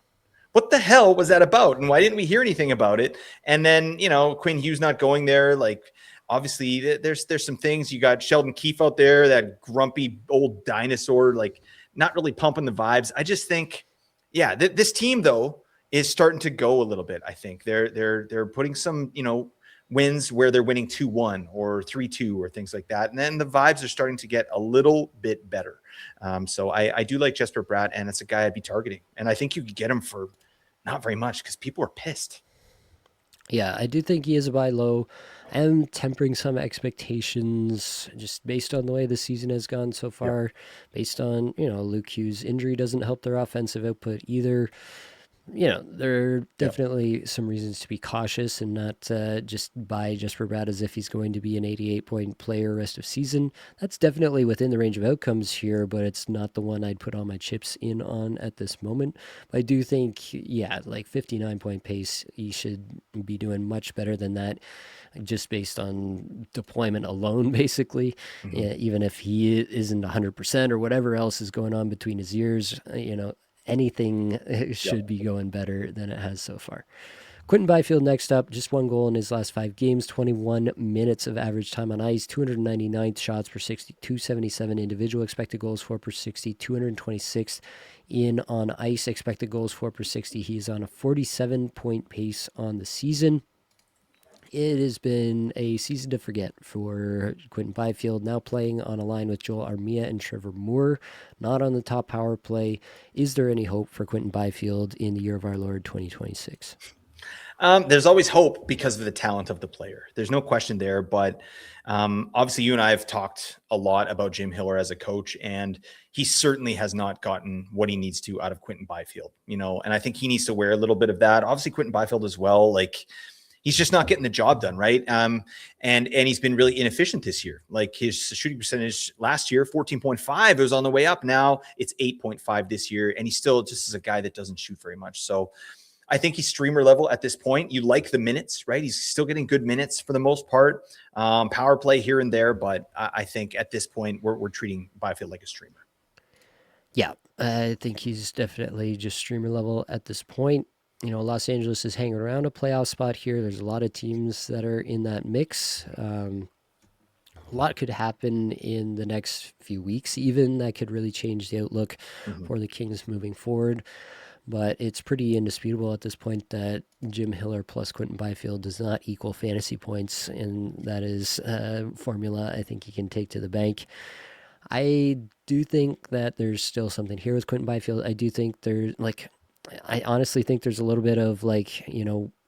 What the hell was that about? And why didn't we hear anything about it? And then, Quinn Hughes not going there, like, obviously there's some things. You got Sheldon Keefe out there, that grumpy old dinosaur, like, not really pumping the vibes. I just think, yeah, this team though is starting to go a little bit. I think they're putting some, wins where they're winning 2-1 or 3-2 or things like that. And then the vibes are starting to get a little bit better. So I do like Jesper Bratt, and it's a guy I'd be targeting. And I think you could get him for not very much because people are pissed. Yeah, I do think he is a buy low. I'm tempering some expectations just based on the way the season has gone so Yep. far. Based on, Luke Hughes' injury doesn't help their offensive output either. There are Yep. definitely some reasons to be cautious and not just buy Jesper Bratt as if he's going to be an 88-point player rest of season. That's definitely within the range of outcomes here, but it's not the one I'd put all my chips in on at this moment. But I do think, yeah, like 59-point pace, he should be doing much better than that just based on deployment alone, basically. Mm-hmm. Yeah, even if he isn't 100% or whatever else is going on between his ears, anything should Yep. be going better than it has so far. Quentin Byfield next up, just one goal in his last 5 games, 21 minutes of average time on ice, 299th shots per 60, 277 individual expected goals for per 60, 226th in on ice expected goals for per 60. He is on a 47-point pace on the season. It has been a season to forget for Quinton Byfield, now playing on a line with Joel Armia and Trevor Moore, not on the top power play. Is there any hope for Quinton Byfield in the year of our Lord 2026? There's always hope because of the talent of the player. There's no question there. But obviously, you and I have talked a lot about Jim Hiller as a coach, and he certainly has not gotten what he needs to out of Quinton Byfield. And I think he needs to wear a little bit of that. Obviously, Quinton Byfield as well. Like, he's just not getting the job done, right? And he's been really inefficient this year. Like, his shooting percentage last year, 14.5, it was on the way up. Now it's 8.5 this year, and he still just is a guy that doesn't shoot very much. So I think he's streamer level at this point. You like the minutes, right? He's still getting good minutes for the most part. Power play here and there, but I think at this point we're treating Byfield like a streamer. Yeah, I think he's definitely just streamer level at this point. Los Angeles is hanging around a playoff spot here. There's a lot of teams that are in that mix. A lot could happen in the next few weeks, even that could really change the outlook for the Kings moving forward. But it's pretty indisputable at this point that Jim Hiller plus Quinton Byfield does not equal fantasy points, and that is a formula I think he can take to the bank. I do think that there's still something here with Quinton Byfield. I do think I honestly think there's a little bit of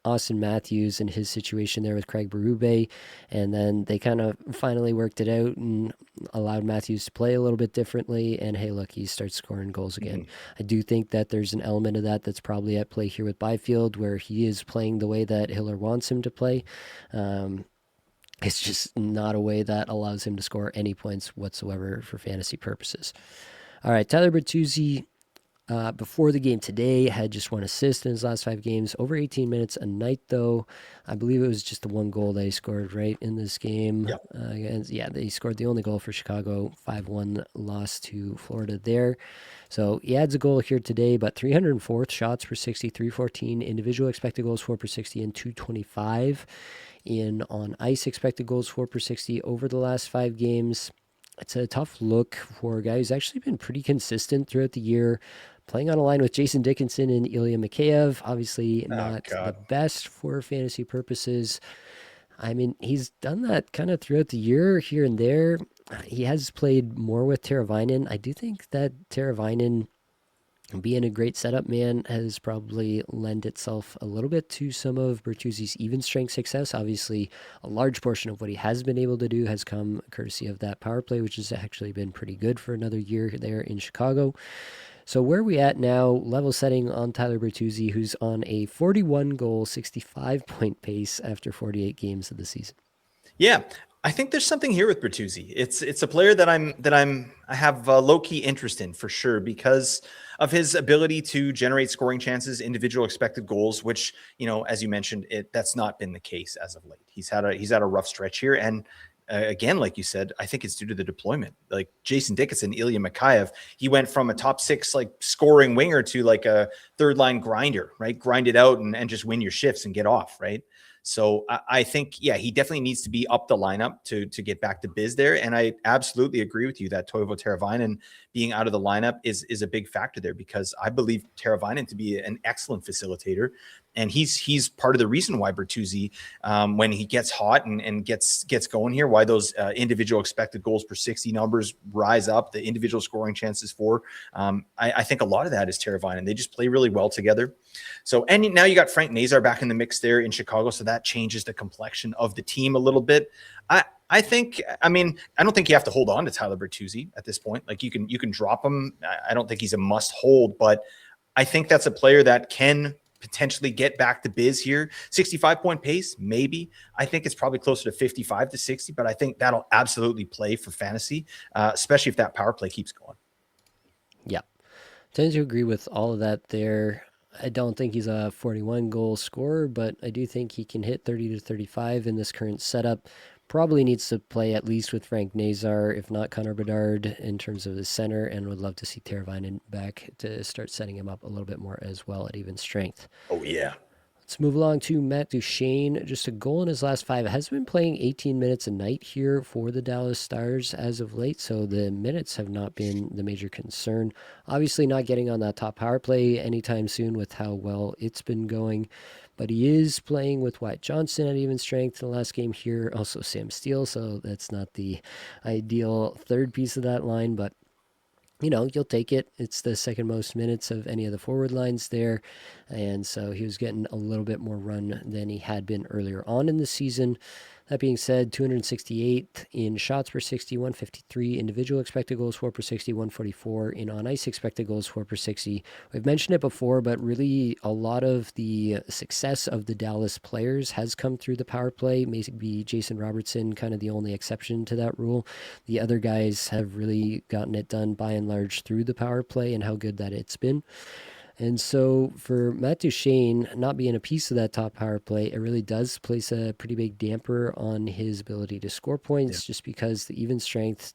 Austin Matthews and his situation there with Craig Berube, and then they kind of finally worked it out and allowed Matthews to play a little bit differently, and hey, look, he starts scoring goals again. I do think that there's an element of that that's probably at play here with Byfield, where he is playing the way that Hiller wants him to play. It's just not a way that allows him to score any points whatsoever for fantasy purposes. All right, Tyler Bertuzzi, before the game today, had just 1 assist in his last 5 games, over 18 minutes a night, though. I believe it was just the 1 goal that he scored right in this game. Yep. He scored the only goal for Chicago, 5-1 loss to Florida there. So he adds a goal here today, but 304th shots per 60, 314 individual expected goals for per 60, and 225 in on ice expected goals for per 60 over the last 5 games. It's a tough look for a guy who's actually been pretty consistent throughout the year, playing on a line with Jason Dickinson and Ilya Mikheyev. Obviously not the best for fantasy purposes. I mean, he's done that kind of throughout the year here and there. He has played more with Teravainen. I do think that Teravainen being a great setup man has probably lent itself a little bit to some of Bertuzzi's even strength success. Obviously, a large portion of what he has been able to do has come courtesy of that power play, which has actually been pretty good for another year there in Chicago. So where are we at now? Level setting on Tyler Bertuzzi, who's on a 41-goal, 65-point pace after 48 games of the season. Yeah, I think there's something here with Bertuzzi. It's a player that I have low key interest in for sure because of his ability to generate scoring chances, individual expected goals, which as you mentioned, that's not been the case as of late. He's had a rough stretch here, and again, like you said, I think it's due to the deployment. Like Jason Dickinson, Ilya Mikheyev, he went from a top 6 scoring winger to a third line grinder, right? Grind it out and just win your shifts and get off, right? So I think, he definitely needs to be up the lineup to get back to biz there. And I absolutely agree with you that Toivo Teravainen being out of the lineup is a big factor there because I believe Teravainen to be an excellent facilitator. And he's part of the reason why Bertuzzi, when he gets hot and gets going here, why those individual expected goals per 60 numbers rise up, the individual scoring chances for. I think a lot of that is Teravainen. They just play really well together. So, and now you got Frank Nazar back in the mix there in Chicago, so that changes the complexion of the team a little bit. I don't think you have to hold on to Tyler Bertuzzi at this point. Like you can drop him. I don't think he's a must hold, but I think that's a player that can potentially get back to biz here. 65-point pace, maybe. I think it's probably closer to 55 to 60, but I think that'll absolutely play for fantasy, especially if that power play keeps going. Yeah. Tend to agree with all of that there. I don't think he's a 41-goal scorer, but I do think he can hit 30 to 35 in this current setup. Probably needs to play at least with Frank Nazar, if not Connor Bedard, in terms of the center, and would love to see Teravainen back to start setting him up a little bit more as well at even strength. Oh, yeah. Let's move along to Matt Duchene. Just a goal in his last 5. Has been playing 18 minutes a night here for the Dallas Stars as of late, so the minutes have not been the major concern. Obviously not getting on that top power play anytime soon with how well it's been going, but he is playing with Wyatt Johnston at even strength in the last game here. Also Sam Steele, so that's not the ideal third piece of that line, but you'll take it. It's the second most minutes of any of the forward lines there. And so he was getting a little bit more run than he had been earlier on in the season. That being said, 268th in shots per 60, 153 individual expected goals for per 60, 144 in on ice expected goals for per 60. We've mentioned it before, but really a lot of the success of the Dallas players has come through the power play. Maybe Jason Robertson kind of the only exception to that rule. The other guys have really gotten it done by and large through the power play and how good that it's been. And so for Matt Duchene not being a piece of that top power play, it really does place a pretty big damper on his ability to score points just because the even strength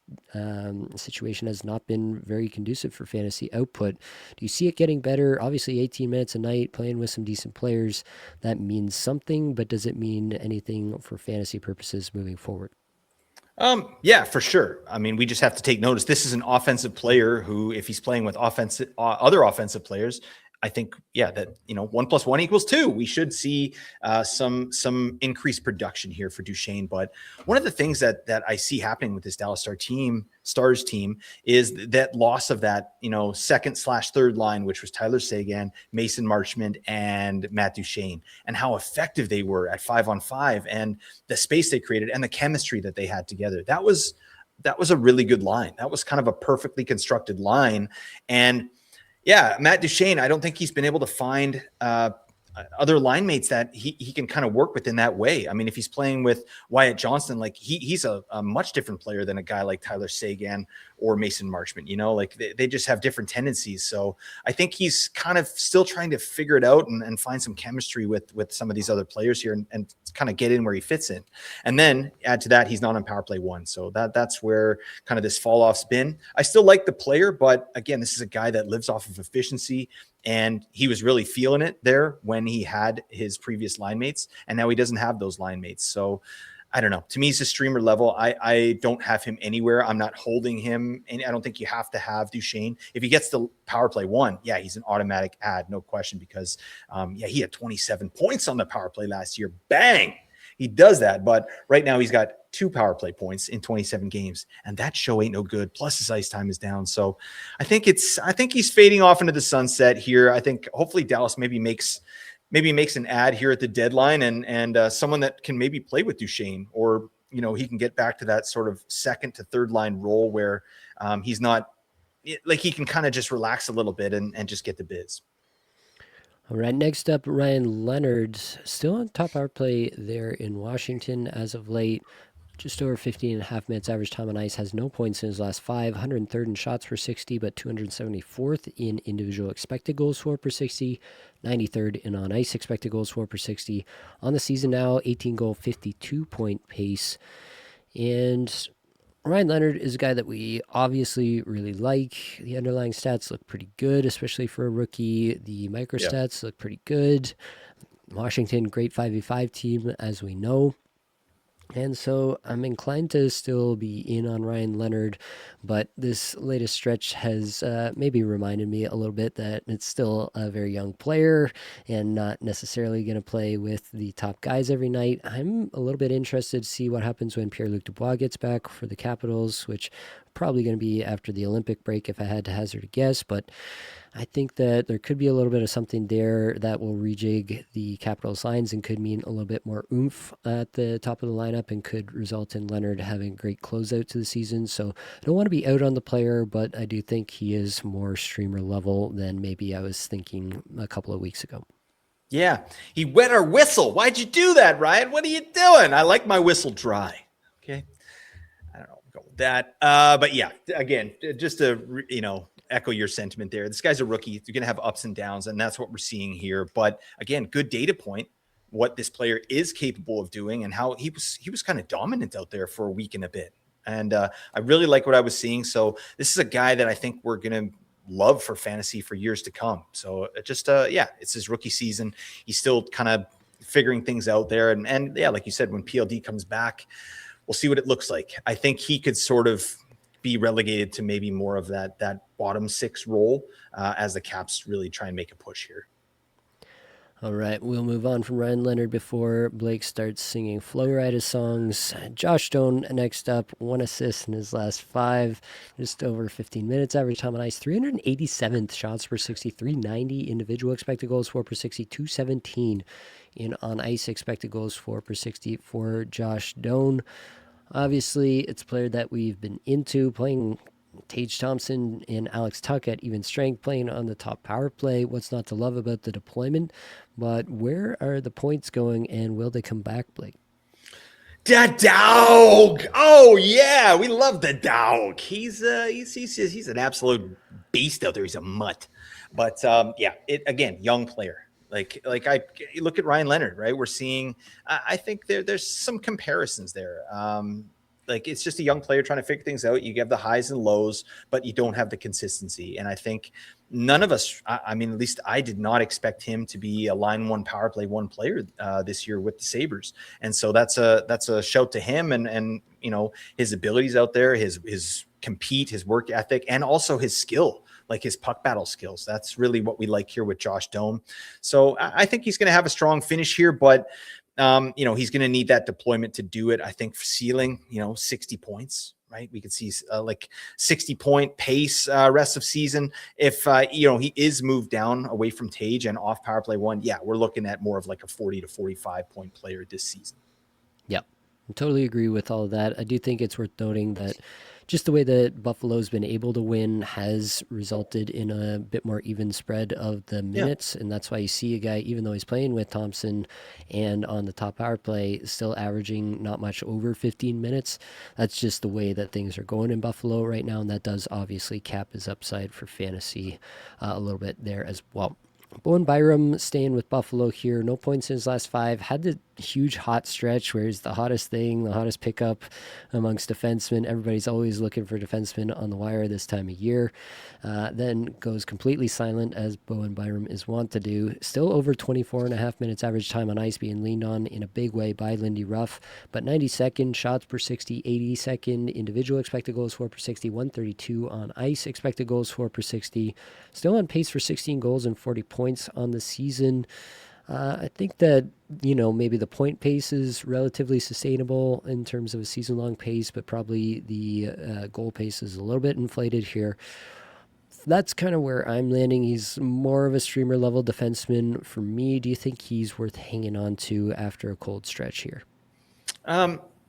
situation has not been very conducive for fantasy output. Do you see it getting better? Obviously 18 minutes a night playing with some decent players, that means something, but does it mean anything for fantasy purposes moving forward? Yeah, for sure. I mean, we just have to take notice. This is an offensive player who, if he's playing with other offensive players, I think, that 1 + 1 = 2. We should see some increased production here for Duchene. But one of the things that I see happening with this Dallas Stars team is that loss of that second/third line, which was Tyler Seguin, Mason Marchment, and Matt Duchene, and how effective they were at 5-on-5, and the space they created and the chemistry that they had together. That was a really good line. That was kind of a perfectly constructed line. And yeah, Matt Duchene, I don't think he's been able to find other line mates that he can kind of work with in that way. I mean, if he's playing with Wyatt Johnston, like he's a much different player than a guy like Tyler Seguin or Mason Marchment, like they just have different tendencies. So I think he's kind of still trying to figure it out and find some chemistry with some of these other players here and kind of get in where he fits in. And then add to that, he's not on power play 1. So that's where kind of this fall off's been. I still like the player, but again, this is a guy that lives off of efficiency. And he was really feeling it there when he had his previous line mates, and now he doesn't have those line mates. So I don't know. To me, he's a streamer level. I don't have him anywhere. I'm not holding him. And I don't think you have to have Duchene. If he gets the power play 1, yeah, he's an automatic add, no question, because he had 27 points on the power play last year. Bang! He does that. But right now he's got 2 power play points in 27 games, and that show ain't no good. Plus his ice time is down. So I think he's fading off into the sunset here. I think hopefully Dallas maybe makes an ad here at the deadline and someone that can maybe play with Duchene, or he can get back to that sort of second to third line role where he's not like, he can kind of just relax a little bit and just get the biz. All right, next up, Ryan Leonard, still on top power play there in Washington as of late. Just over 15.5 minutes average time on ice, has no points in his last 5, 103rd in shots per 60, but 274th in individual expected goals for per 60, 93rd in on ice expected goals for per 60. On the season now, 18 goal, 52 point pace. And Ryan Leonard is a guy that we obviously really like. The underlying stats look pretty good, especially for a rookie. The micro stats look pretty good. Washington, great 5v5 team, as we know. And so I'm inclined to still be in on Ryan Leonard, but this latest stretch has maybe reminded me a little bit that it's still a very young player and not necessarily going to play with the top guys every night. I'm a little bit interested to see what happens when Pierre-Luc Dubois gets back for the Capitals, which probably going to be after the Olympic break if I had to hazard a guess, but I think that there could be a little bit of something there that will rejig the Capitals lines and could mean a little bit more oomph at the top of the lineup and could result in Leonard having a great closeout to the season. So I don't want to be out on the player, but I do think he is more streamer level than maybe I was thinking a couple of weeks ago. Yeah, he wet our whistle. Why'd you do that, Ryan? What are you doing? I like my whistle dry. Okay. I don't know. Go with that. But yeah, again, just to, echo your sentiment there. This guy's a rookie. You're going to have ups and downs, and that's what we're seeing here. But again, good data point, what this player is capable of doing and how he was kind of dominant out there for a week and a bit. And I really like what I was seeing. So this is a guy that I think we're going to love for fantasy for years to come. So it's his rookie season. He's still kind of figuring things out there. And yeah, like you said, when PLD comes back, we'll see what it looks like. I think he could sort of be relegated to maybe more of that bottom 6 role as the Caps really try and make a push here. All right, we'll move on from Ryan Leonard before Blake starts singing Flow Rider songs. Josh Stone next up, 1 assist in his last 5, just over 15 minutes. Average time on ice, 387th shots per 60, 390 individual expected goals for per 60, 217 in on ice expected goals for per 60 for Josh Stone. Obviously, it's a player that we've been into playing Tage Thompson and Alex Tuck at even strength, playing on the top power play. What's not to love about the deployment? But where are the points going, and will they come back, Blake? That dog! Oh yeah, we love the dog. He's an absolute beast out there. He's a mutt, but yeah, it again, young player. Like you look at Ryan Leonard, right? We're seeing. I think there's some comparisons there. Like it's just a young player trying to figure things out. You have the highs and lows, but you don't have the consistency. And I think none of us, I mean, at least I did not expect him to be a line one power play one player this year with the Sabres. And so that's a shout to him and you know, his abilities out there, his compete, his work ethic, and also his skill, like his puck battle skills. That's really what we like here with Josh Doan. So I think he's going to have a strong finish here, but you know, he's going to need that deployment to do it. I think ceiling, you know, 60 points, right? We could see like 60-point pace rest of season. If, you know, he is moved down away from Tage and off power play one, yeah, we're looking at more of like a 40 to 45 point player this season. Yep. I totally agree with all of that. I do think it's worth noting that just the way that Buffalo's been able to win has resulted in a bit more even spread of the minutes. Yeah. And that's why you see a guy, even though he's playing with Thompson and on the top power play, still averaging not much over 15 minutes. That's just the way that things are going in Buffalo right now. And that does obviously cap his upside for fantasy a little bit there as well. Bowen Byram staying with Buffalo here. No points in his last 5. Had the huge hot stretch where he's the hottest thing, the hottest pickup amongst defensemen. Everybody's always looking for defensemen on the wire this time of year. Then goes completely silent, as Bowen Byram is wont to do. Still over 24.5 minutes average time on ice, being leaned on in a big way by Lindy Ruff. But 92nd shots per 60, 82nd individual expected goals for per 60, 132 on ice expected goals for per 60. Still on pace for 16 goals and 40 points on the season. I think that, you know, maybe the point pace is relatively sustainable in terms of a season-long pace, but probably the goal pace is a little bit inflated here. That's kind of where I'm landing. He's more of a streamer-level defenseman for me. Do you think he's worth hanging on to after a cold stretch here?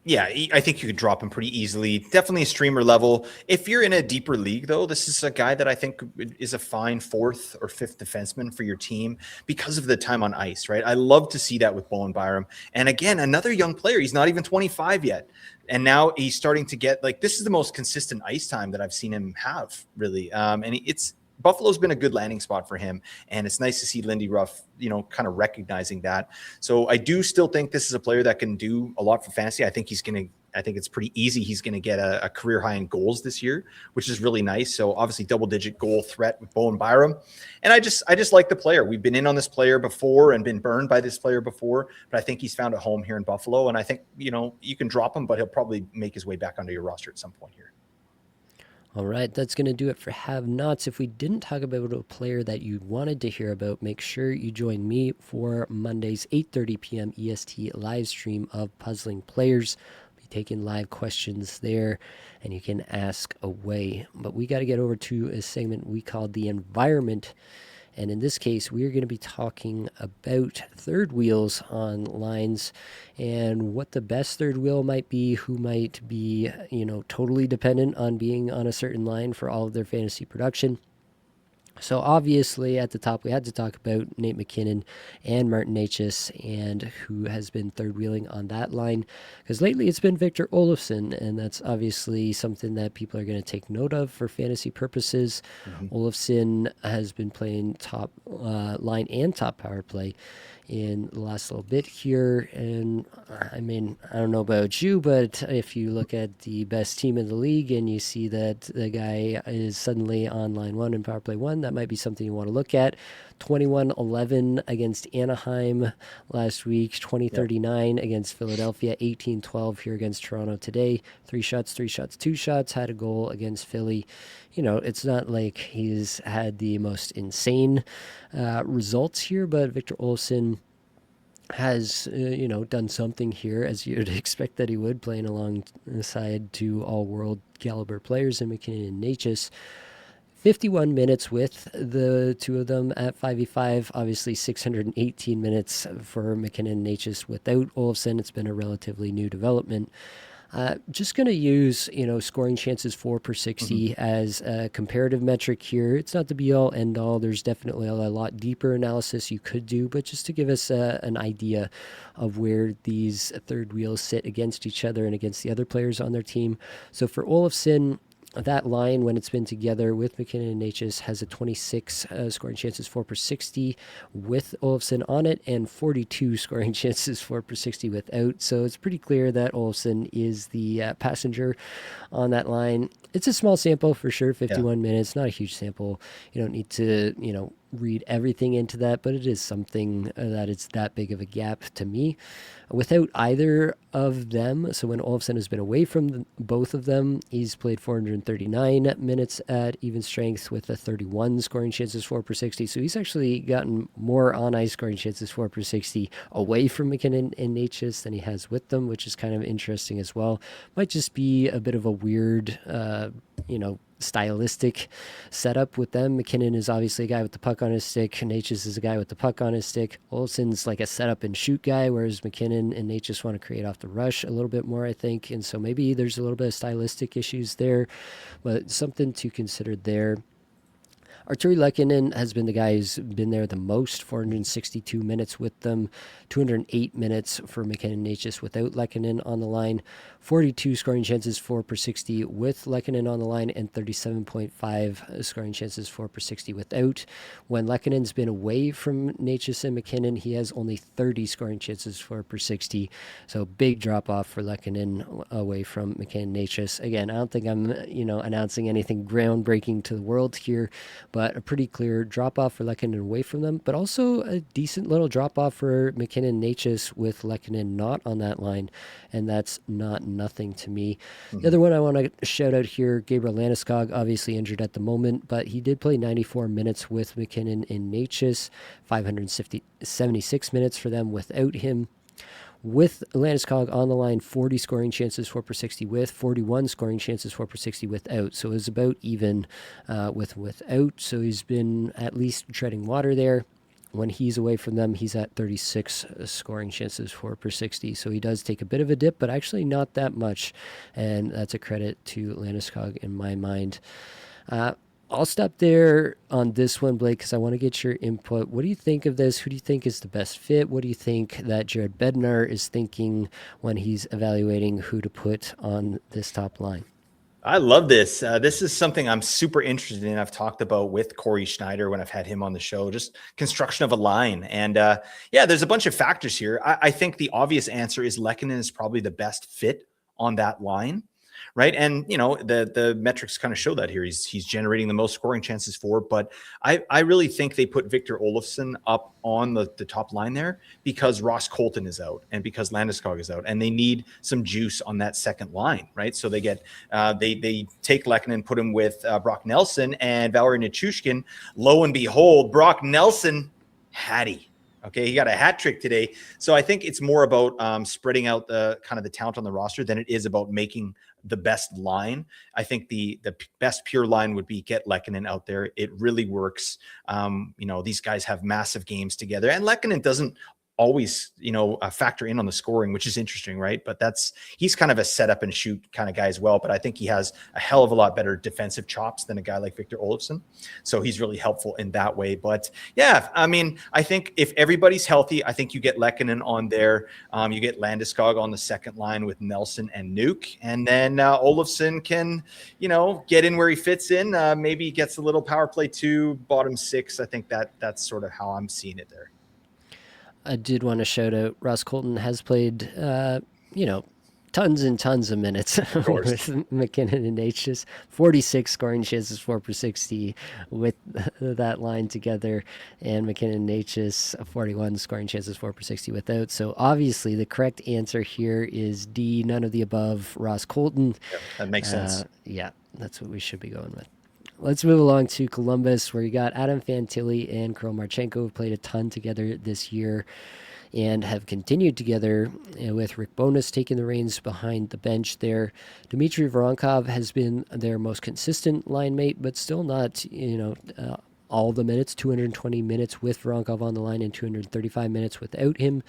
Yeah, I think you could drop him pretty easily. Definitely a streamer level. If you're in a deeper league, though, this is a guy that I think is a fine 4th or 5th defenseman for your team because of the time on ice, right? I love to see that with Bowen Byram. And again, another young player. He's not even 25 yet. And now he's starting to get, like, this is the most consistent ice time that I've seen him have, really. And it's Buffalo's been a good landing spot for him, and it's nice to see Lindy Ruff, you know, kind of recognizing that. So I do still think this is a player that can do a lot for fantasy. I think it's pretty easy. He's going to get a career high in goals this year, which is really nice. So obviously double-digit goal threat with Bowen Byram. And I just like the player. We've been in on this player before and been burned by this player before, but I think he's found a home here in Buffalo. And I think, you know, you can drop him, but he'll probably make his way back onto your roster at some point here. All right, that's going to do it for Have Nots. If we didn't talk about a player that you wanted to hear about, make sure you join me for Monday's 8:30 p.m. EST live stream of Puzzling Players. I'll be taking live questions there, and you can ask away. But we got to get over to a segment we call The Environment. And in this case, we're going to be talking about third wheels on lines and what the best third wheel might be, who might be, you know, totally dependent on being on a certain line for all of their fantasy production. So obviously at the top we had to talk about Nate McKinnon and Martin Necas and who has been third wheeling on that line, because lately it's been Victor Olofsson, and that's obviously something that people are going to take note of for fantasy purposes. Olofsson has been playing top line and top power play in the last little bit here. And I mean, I don't know about you, but if you look at the best team in the league and you see that the guy is suddenly on line one and power play one, that might be something you want to look at. 21-11 against Anaheim last week, 20-39 against Philadelphia, 18-12 here against Toronto today. 3 shots, 3 shots, 2 shots, had a goal against Philly. You know, it's not like he's had the most insane results here, but Victor Olofsson has, done something here, as you'd expect that he would, playing alongside two all-world caliber players in McKinnon and Necas. 51 minutes with the two of them at 5v5. Obviously, 618 minutes for McKinnon and Necas without Olofsson. It's been a relatively new development. Just going to use, scoring chances 4 per 60 as a comparative metric here. It's not the be-all, end-all. There's definitely a lot deeper analysis you could do, but just to give us an idea of where these third wheels sit against each other and against the other players on their team. So for Olofsson, that line, when it's been together with McKinnon and Necas, has a 26 scoring chances 4 per 60 with Olofsson on it, and 42 scoring chances 4 per 60 without. So it's pretty clear that Olofsson is the passenger on that line. It's a small sample for sure, 51 minutes, not a huge sample. You don't need to, read everything into that, but it is something that it's that big of a gap to me. Without either of them, so when Olofsson has been away from both of them, he's played 439 minutes at even strength with a 31 scoring chances 4 per 60. So he's actually gotten more on ice scoring chances 4 per 60 away from McKinnon and Necas than he has with them, which is kind of interesting as well. Might just be a bit of a weird, stylistic setup with them. McKinnon is obviously a guy with the puck on his stick. Necas is a guy with the puck on his stick. Olofsson's like a setup and shoot guy, whereas McKinnon and Necas want to create off the rush a little bit more, I think. And so maybe there's a little bit of stylistic issues there, but something to consider there. Artturi Lehkonen has been the guy who's been there the most, 462 minutes with them, 208 minutes for McKinnon Necas without Lehkonen on the line, 42 scoring chances 4 per 60 with Lehkonen on the line, and 37.5 scoring chances 4 per 60 without. When Lehkonen's been away from Necas and McKinnon, he has only 30 scoring chances 4 per 60. So big drop off for Lehkonen away from McKinnon Necas. Again, I don't think I'm announcing anything groundbreaking to the world here, but a pretty clear drop-off for Lehkonen away from them, but also a decent little drop-off for McKinnon Necas with Lehkonen not on that line, and that's not nothing to me. The other one I want to shout out here, Gabriel Landeskog, obviously injured at the moment, but he did play 94 minutes with McKinnon and Necas, 576 minutes for them without him. With Landeskog on the line, 40 scoring chances 4 per 60 with, 41 scoring chances 4 per 60 without. So it was about even without. So he's been at least treading water there. When he's away from them, he's at 36 scoring chances 4 per 60. So he does take a bit of a dip, but actually not that much. And that's a credit to Landeskog in my mind. I'll stop there on this one, Blake, because I want to get your input. What do you think of this? Who do you think is the best fit? What do you think that Jared Bednar is thinking when he's evaluating who to put on this top line? I love this. This is something I'm super interested in. I've talked about with Corey Schneider when I've had him on the show, just construction of a line. And there's a bunch of factors here. I think the obvious answer is Lehkonen is probably the best fit on that line. Right. And, the metrics kind of show that here. He's generating the most scoring chances for, but I really think they put Victor Olofsson up on the top line there because Ross Colton is out and because Landeskog is out, and they need some juice on that second line. Right. So they get they take Lehkonen, put him with Brock Nelson and Valery Nichushkin. Lo and behold, Brock Nelson Hattie. Okay, he got a hat trick today. So I think it's more about spreading out the kind of the talent on the roster than it is about making the best line. I think the best pure line would be get Lehkonen out there. It really works. These guys have massive games together, and Lehkonen doesn't always, factor in on the scoring, which is interesting, right? But he's kind of a setup and shoot kind of guy as well. But I think he has a hell of a lot better defensive chops than a guy like Victor Olofsson. So he's really helpful in that way. But yeah, I mean, I think if everybody's healthy, I think you get Lehkonen on there. You get Landeskog on the second line with Nelson and Nuke. And then Olofsson can, get in where he fits in. Maybe he gets a little power play 2, bottom 6. I think that's sort of how I'm seeing it there. I did want to shout out Ross Colton has played, you know, tons and tons of minutes Of course. with McKinnon and H. Just 46 scoring chances, 4 per 60 with that line together, and McKinnon and H's 41 scoring chances, 4 per 60 without. So obviously the correct answer here is D, none of the above, Ross Colton. Yep, that makes sense. Yeah, that's what we should be going with. Let's move along to Columbus, where you got Adam Fantilli and Kirill Marchenko, who played a ton together this year and have continued together, with Rick Bowness taking the reins behind the bench there. Dmitry Voronkov has been their most consistent line mate, but still not, all the minutes, 220 minutes with Voronkov on the line and 235 minutes without him.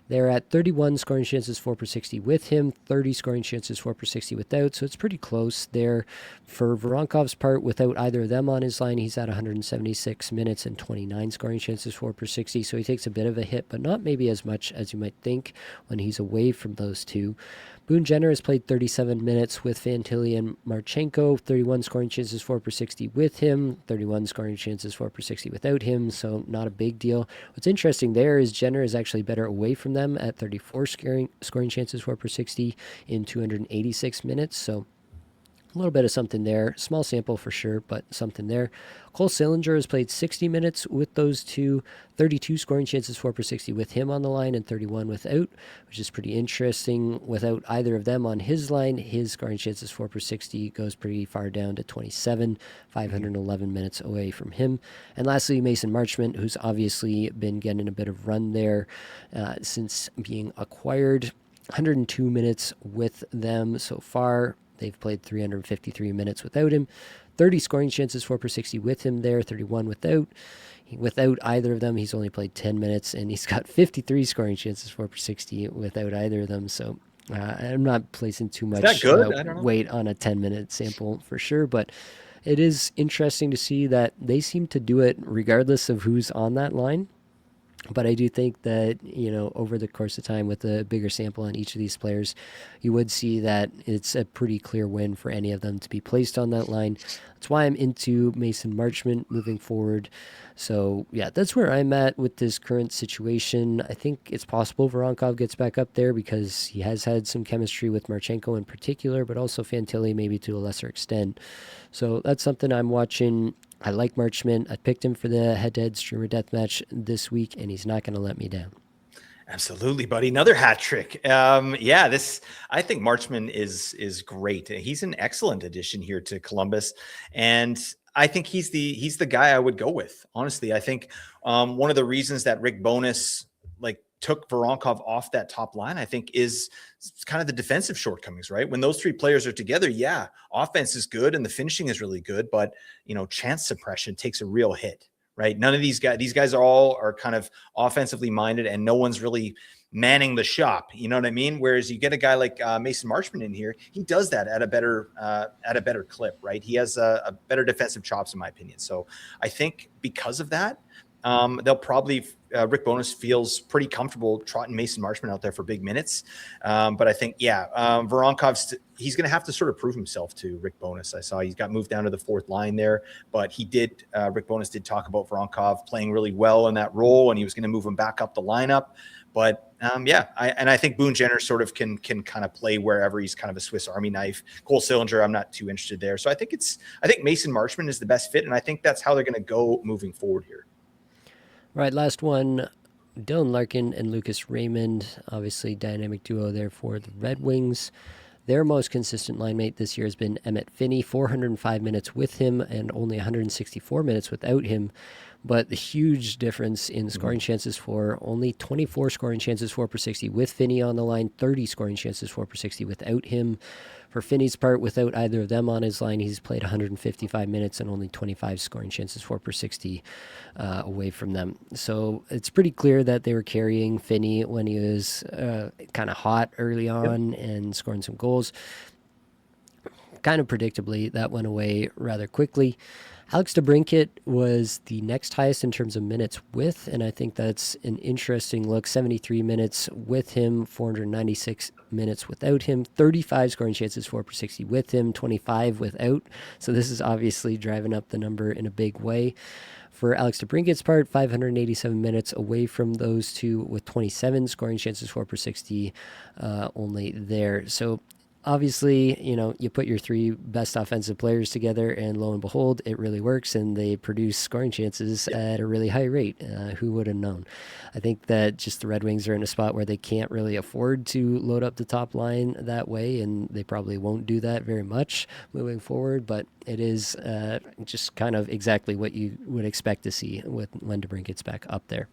They're at 31 scoring chances, 4 per 60 with him, 30 scoring chances, 4 per 60 without. So it's pretty close there. For Voronkov's part, without either of them on his line, he's at 176 minutes and 29 scoring chances, 4 per 60. So he takes a bit of a hit, but not maybe as much as you might think when he's away from those two. Boone Jenner has played 37 minutes with Fantilli and Marchenko, 31 scoring chances, 4 per 60 with him, 31 scoring chances, 4 per 60 without him, so not a big deal. What's interesting there is Jenner is actually better away from them at 34 scoring chances, 4 per 60 in 286 minutes, so a little bit of something there. Small sample for sure, but something there. Cole Sillinger has played 60 minutes with those two, 32 scoring chances, 4 per 60 with him on the line and 31 without, which is pretty interesting. Without either of them on his line, his scoring chances, 4 per 60, goes pretty far down to 27, 511 minutes away from him. And lastly, Mason Marchment, who's obviously been getting a bit of run there since being acquired. 102 minutes with them so far. They've played 353 minutes without him. 30 scoring chances, 4 per 60 with him there, 31 without. Without either of them, he's only played 10 minutes, and he's got 53 scoring chances, 4 per 60 without either of them. So I'm not placing too much weight on a 10-minute sample for sure, but it is interesting to see that they seem to do it regardless of who's on that line. But I do think that, over the course of time with a bigger sample on each of these players, you would see that it's a pretty clear win for any of them to be placed on that line. That's why I'm into Mason Marchment moving forward. So, yeah, that's where I'm at with this current situation. I think it's possible Voronkov gets back up there because he has had some chemistry with Marchenko in particular, but also Fantilli maybe to a lesser extent. So that's something I'm watching. I like Marchment. I picked him for the head-to-head streamer deathmatch this week, and he's not going to let me down. Absolutely, buddy. Another hat trick. I think Marchment is great. He's an excellent addition here to Columbus, and I think he's the guy I would go with. Honestly, I think one of the reasons that Rick Bowness took Voronkov off that top line, I think, is kind of the defensive shortcomings, right? When those three players are together, yeah, offense is good and the finishing is really good, but chance suppression takes a real hit, right? None of these guys are kind of offensively minded, and no one's really manning the shop. You know what I mean? Whereas you get a guy like Mason Marchment in here, he does that at a better clip, right? He has a better defensive chops, in my opinion. So I think because of that, they'll probably Rick Bowness feels pretty comfortable trotting Mason Marchment out there for big minutes. But I think, Voronkov's he's going to have to sort of prove himself to Rick Bowness. I saw he's got moved down to the fourth line there, but Rick Bowness did talk about Voronkov playing really well in that role, and he was going to move him back up the lineup. But I think Boone Jenner sort of can kind of play wherever. He's kind of a Swiss Army knife. Cole Sillinger, I'm not too interested there. So I think Mason Marchment is the best fit, and I think that's how they're going to go moving forward here. Right, last one, Dylan Larkin and Lucas Raymond, obviously dynamic duo there for the Red Wings. Their most consistent line mate this year has been Emmett Finney, 405 minutes with him and only 164 minutes without him. But the huge difference in scoring chances for only 24 scoring chances, 4 per 60 with Finney on the line, 30 scoring chances, 4 per 60 without him. For Finney's part, without either of them on his line, he's played 155 minutes and only 25 scoring chances, 4 per 60 away from them. So it's pretty clear that they were carrying Finney when he was kind of hot early on and scoring some goals. Kind of predictably, that went away rather quickly. Alex DeBrincat was the next highest in terms of minutes with, and I think that's an interesting look. 73 minutes with him, 496 minutes without him, 35 scoring chances for per 60 with him, 25 without. So this is obviously driving up the number in a big way. For Alex DeBrincat's part, 587 minutes away from those two with 27 scoring chances for per 60 only there. So obviously, you put your three best offensive players together, and lo and behold, it really works, and they produce scoring chances at a really high rate. Who would have known? I think that just the Red Wings are in a spot where they can't really afford to load up the top line that way, and they probably won't do that very much moving forward, but it is just kind of exactly what you would expect to see when DeBrink gets back up there.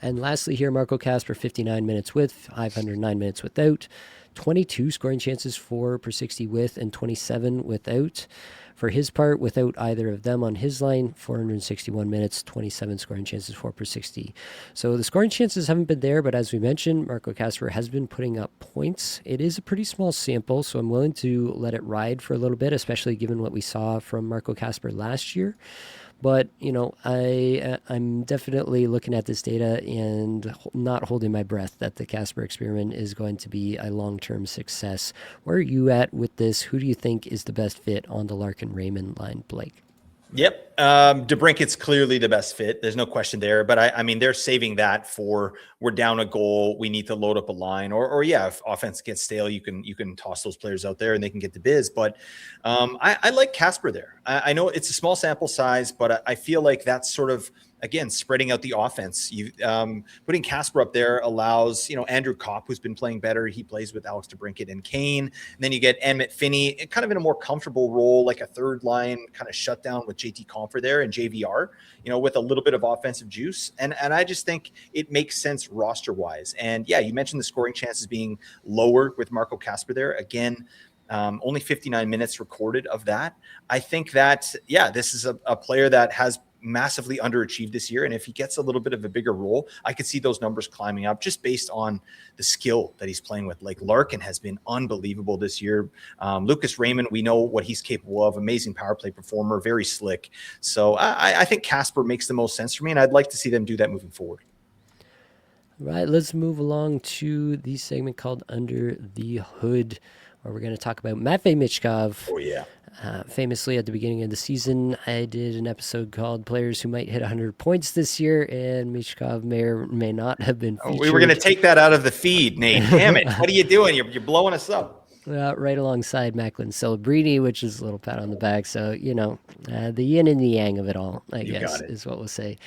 And lastly here, Marco Kasper, 59 minutes with, 509 minutes without, 22 scoring chances for per 60 with, and 27 without. For his part, without either of them on his line, 461 minutes, 27 scoring chances for per 60. So the scoring chances haven't been there, but as we mentioned, Marco Kasper has been putting up points. It is a pretty small sample, so I'm willing to let it ride for a little bit, especially given what we saw from Marco Kasper last year. But, I'm definitely looking at this data and not holding my breath that the Casper experiment is going to be a long-term success. Where are you at with this? Who do you think is the best fit on the Larkin-Raymond line, Blake? Yep. DeBrincat's clearly the best fit. There's no question there. But I mean, they're saving that for we're down a goal. We need to load up a line, or if offense gets stale, you can toss those players out there and they can get the biz. But I like Kasper there. I know it's a small sample size, but I feel like that's sort of, again, spreading out the offense. Putting Kasper up there allows, Andrew Kopp, who's been playing better. He plays with Alex DeBrincat and Kane. And then you get Emmett Finney kind of in a more comfortable role, like a third line kind of shutdown with JT Compher there and JVR, with a little bit of offensive juice. And I just think it makes sense roster wise. And yeah, you mentioned the scoring chances being lower with Marco Kasper there. Again, only 59 minutes recorded of that. I think that, this is a player that has massively underachieved this year. And if he gets a little bit of a bigger role, I could see those numbers climbing up just based on the skill that he's playing with. Like Larkin has been unbelievable this year. Lucas Raymond, we know what he's capable of. Amazing power play performer, very slick. So I think Kasper makes the most sense for me. And I'd like to see them do that moving forward. Right, let's move along to the segment called Under the Hood, where we're going to talk about Matvei Michkov. Oh, yeah. Famously, at the beginning of the season, I did an episode called Players Who Might Hit 100 Points this year, and Michkov may or may not have been featured. We were going to take that out of the feed, Nate. Damn it. What are you doing? You're blowing us up. Right alongside Macklin Celebrini, which is a little pat on the back. So, the yin and the yang of it all, I guess, is what we'll say.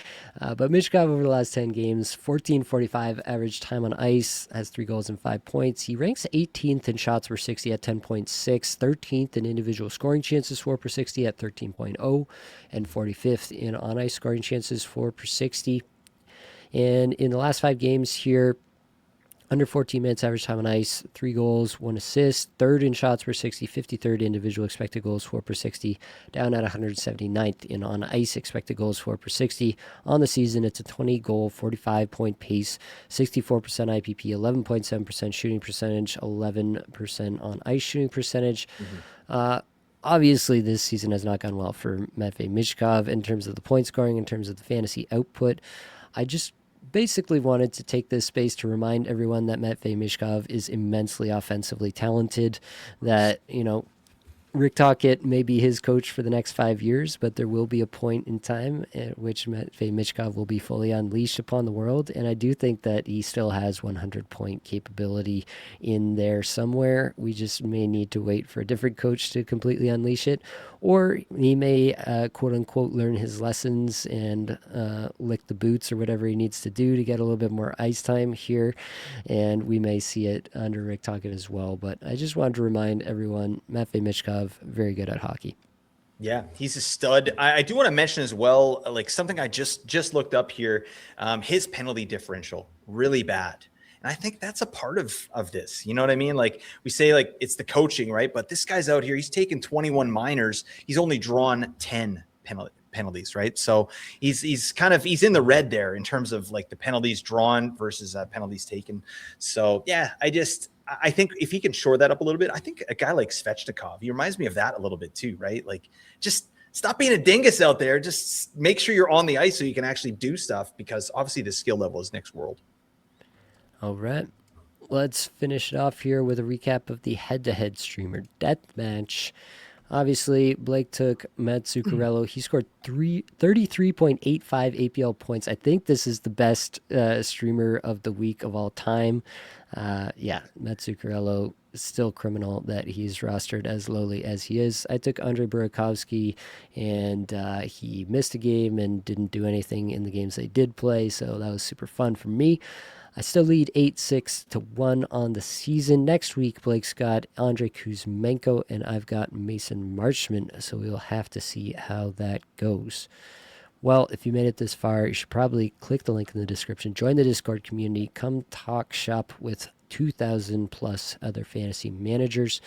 But Michkov over the last 10 games, 14.45 average time on ice, has 3 goals and 5 points. He ranks 18th in shots per 60 at 10.6, 13th in individual scoring chances for per 60 at 13.0, and 45th in on-ice scoring chances for per 60. And in the last 5 games here, under 14 minutes average time on ice, 3 goals, 1 assist, 3rd in shots per 60, 53rd individual expected goals for per 60, down at 179th in on ice expected goals for per 60. On the season, it's a 20-goal, 45-point pace, 64% IPP, 11.7% shooting percentage, 11% on ice shooting percentage. Obviously, this season has not gone well for Matvei Michkov in terms of the point scoring, in terms of the fantasy output. I just basically wanted to take this space to remind everyone that Matvei Michkov is immensely offensively talented, that, Rick Tocchet may be his coach for the next 5 years, but there will be a point in time at which Matvei Michkov will be fully unleashed upon the world, and I do think that he still has 100-point capability in there somewhere. We just may need to wait for a different coach to completely unleash it, or he may, quote-unquote, learn his lessons and lick the boots or whatever he needs to do to get a little bit more ice time here, and we may see it under Rick Tocchet as well. But I just wanted to remind everyone, Matvei Michkov, very good at hockey. Yeah, he's a stud. I do want to mention as well, like something I just looked up here, his penalty differential, really bad. And I think that's a part of this. You know what I mean? Like we say, like it's the coaching, right? But this guy's out here, he's taken 21 minors. He's only drawn 10 penalties, right? So he's in the red there in terms of like the penalties drawn versus penalties taken. So yeah, I think if he can shore that up a little bit, I think a guy like Svechnikov, he reminds me of that a little bit too, right? Like just stop being a dingus out there. Just make sure you're on the ice so you can actually do stuff, because obviously the skill level is next world. All right. Let's finish it off here with a recap of the head-to-head streamer deathmatch. Obviously, Blake took Matt Zuccarello. He scored 33.85 APL points. I think this is the best streamer of the week of all time. Yeah, Matt Zuccarello is still criminal that he's rostered as lowly as he is. I took Andre Burakovsky, and he missed a game and didn't do anything in the games they did play, so that was super fun for me. I still lead 8-6-1 on the season. Next week, Blake's got Andrei Kuzmenko, and I've got Mason Marchment, so we'll have to see how that goes. Well, if you made it this far, you should probably click the link in the description, join the Discord community, come talk shop with 2,000 plus other fantasy managers.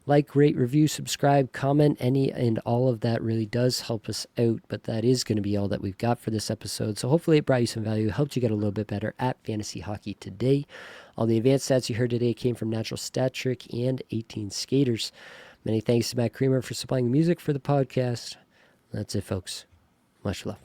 Like, rate, review, subscribe, comment. Any and all of that really does help us out, but that is going to be all that we've got for this episode. So hopefully it brought you some value, helped you get a little bit better at fantasy hockey today. All the advanced stats you heard today came from Natural Stat Trick and 18 Skaters. Many thanks to Matt Creamer for supplying music for the podcast. That's it, folks. Much love.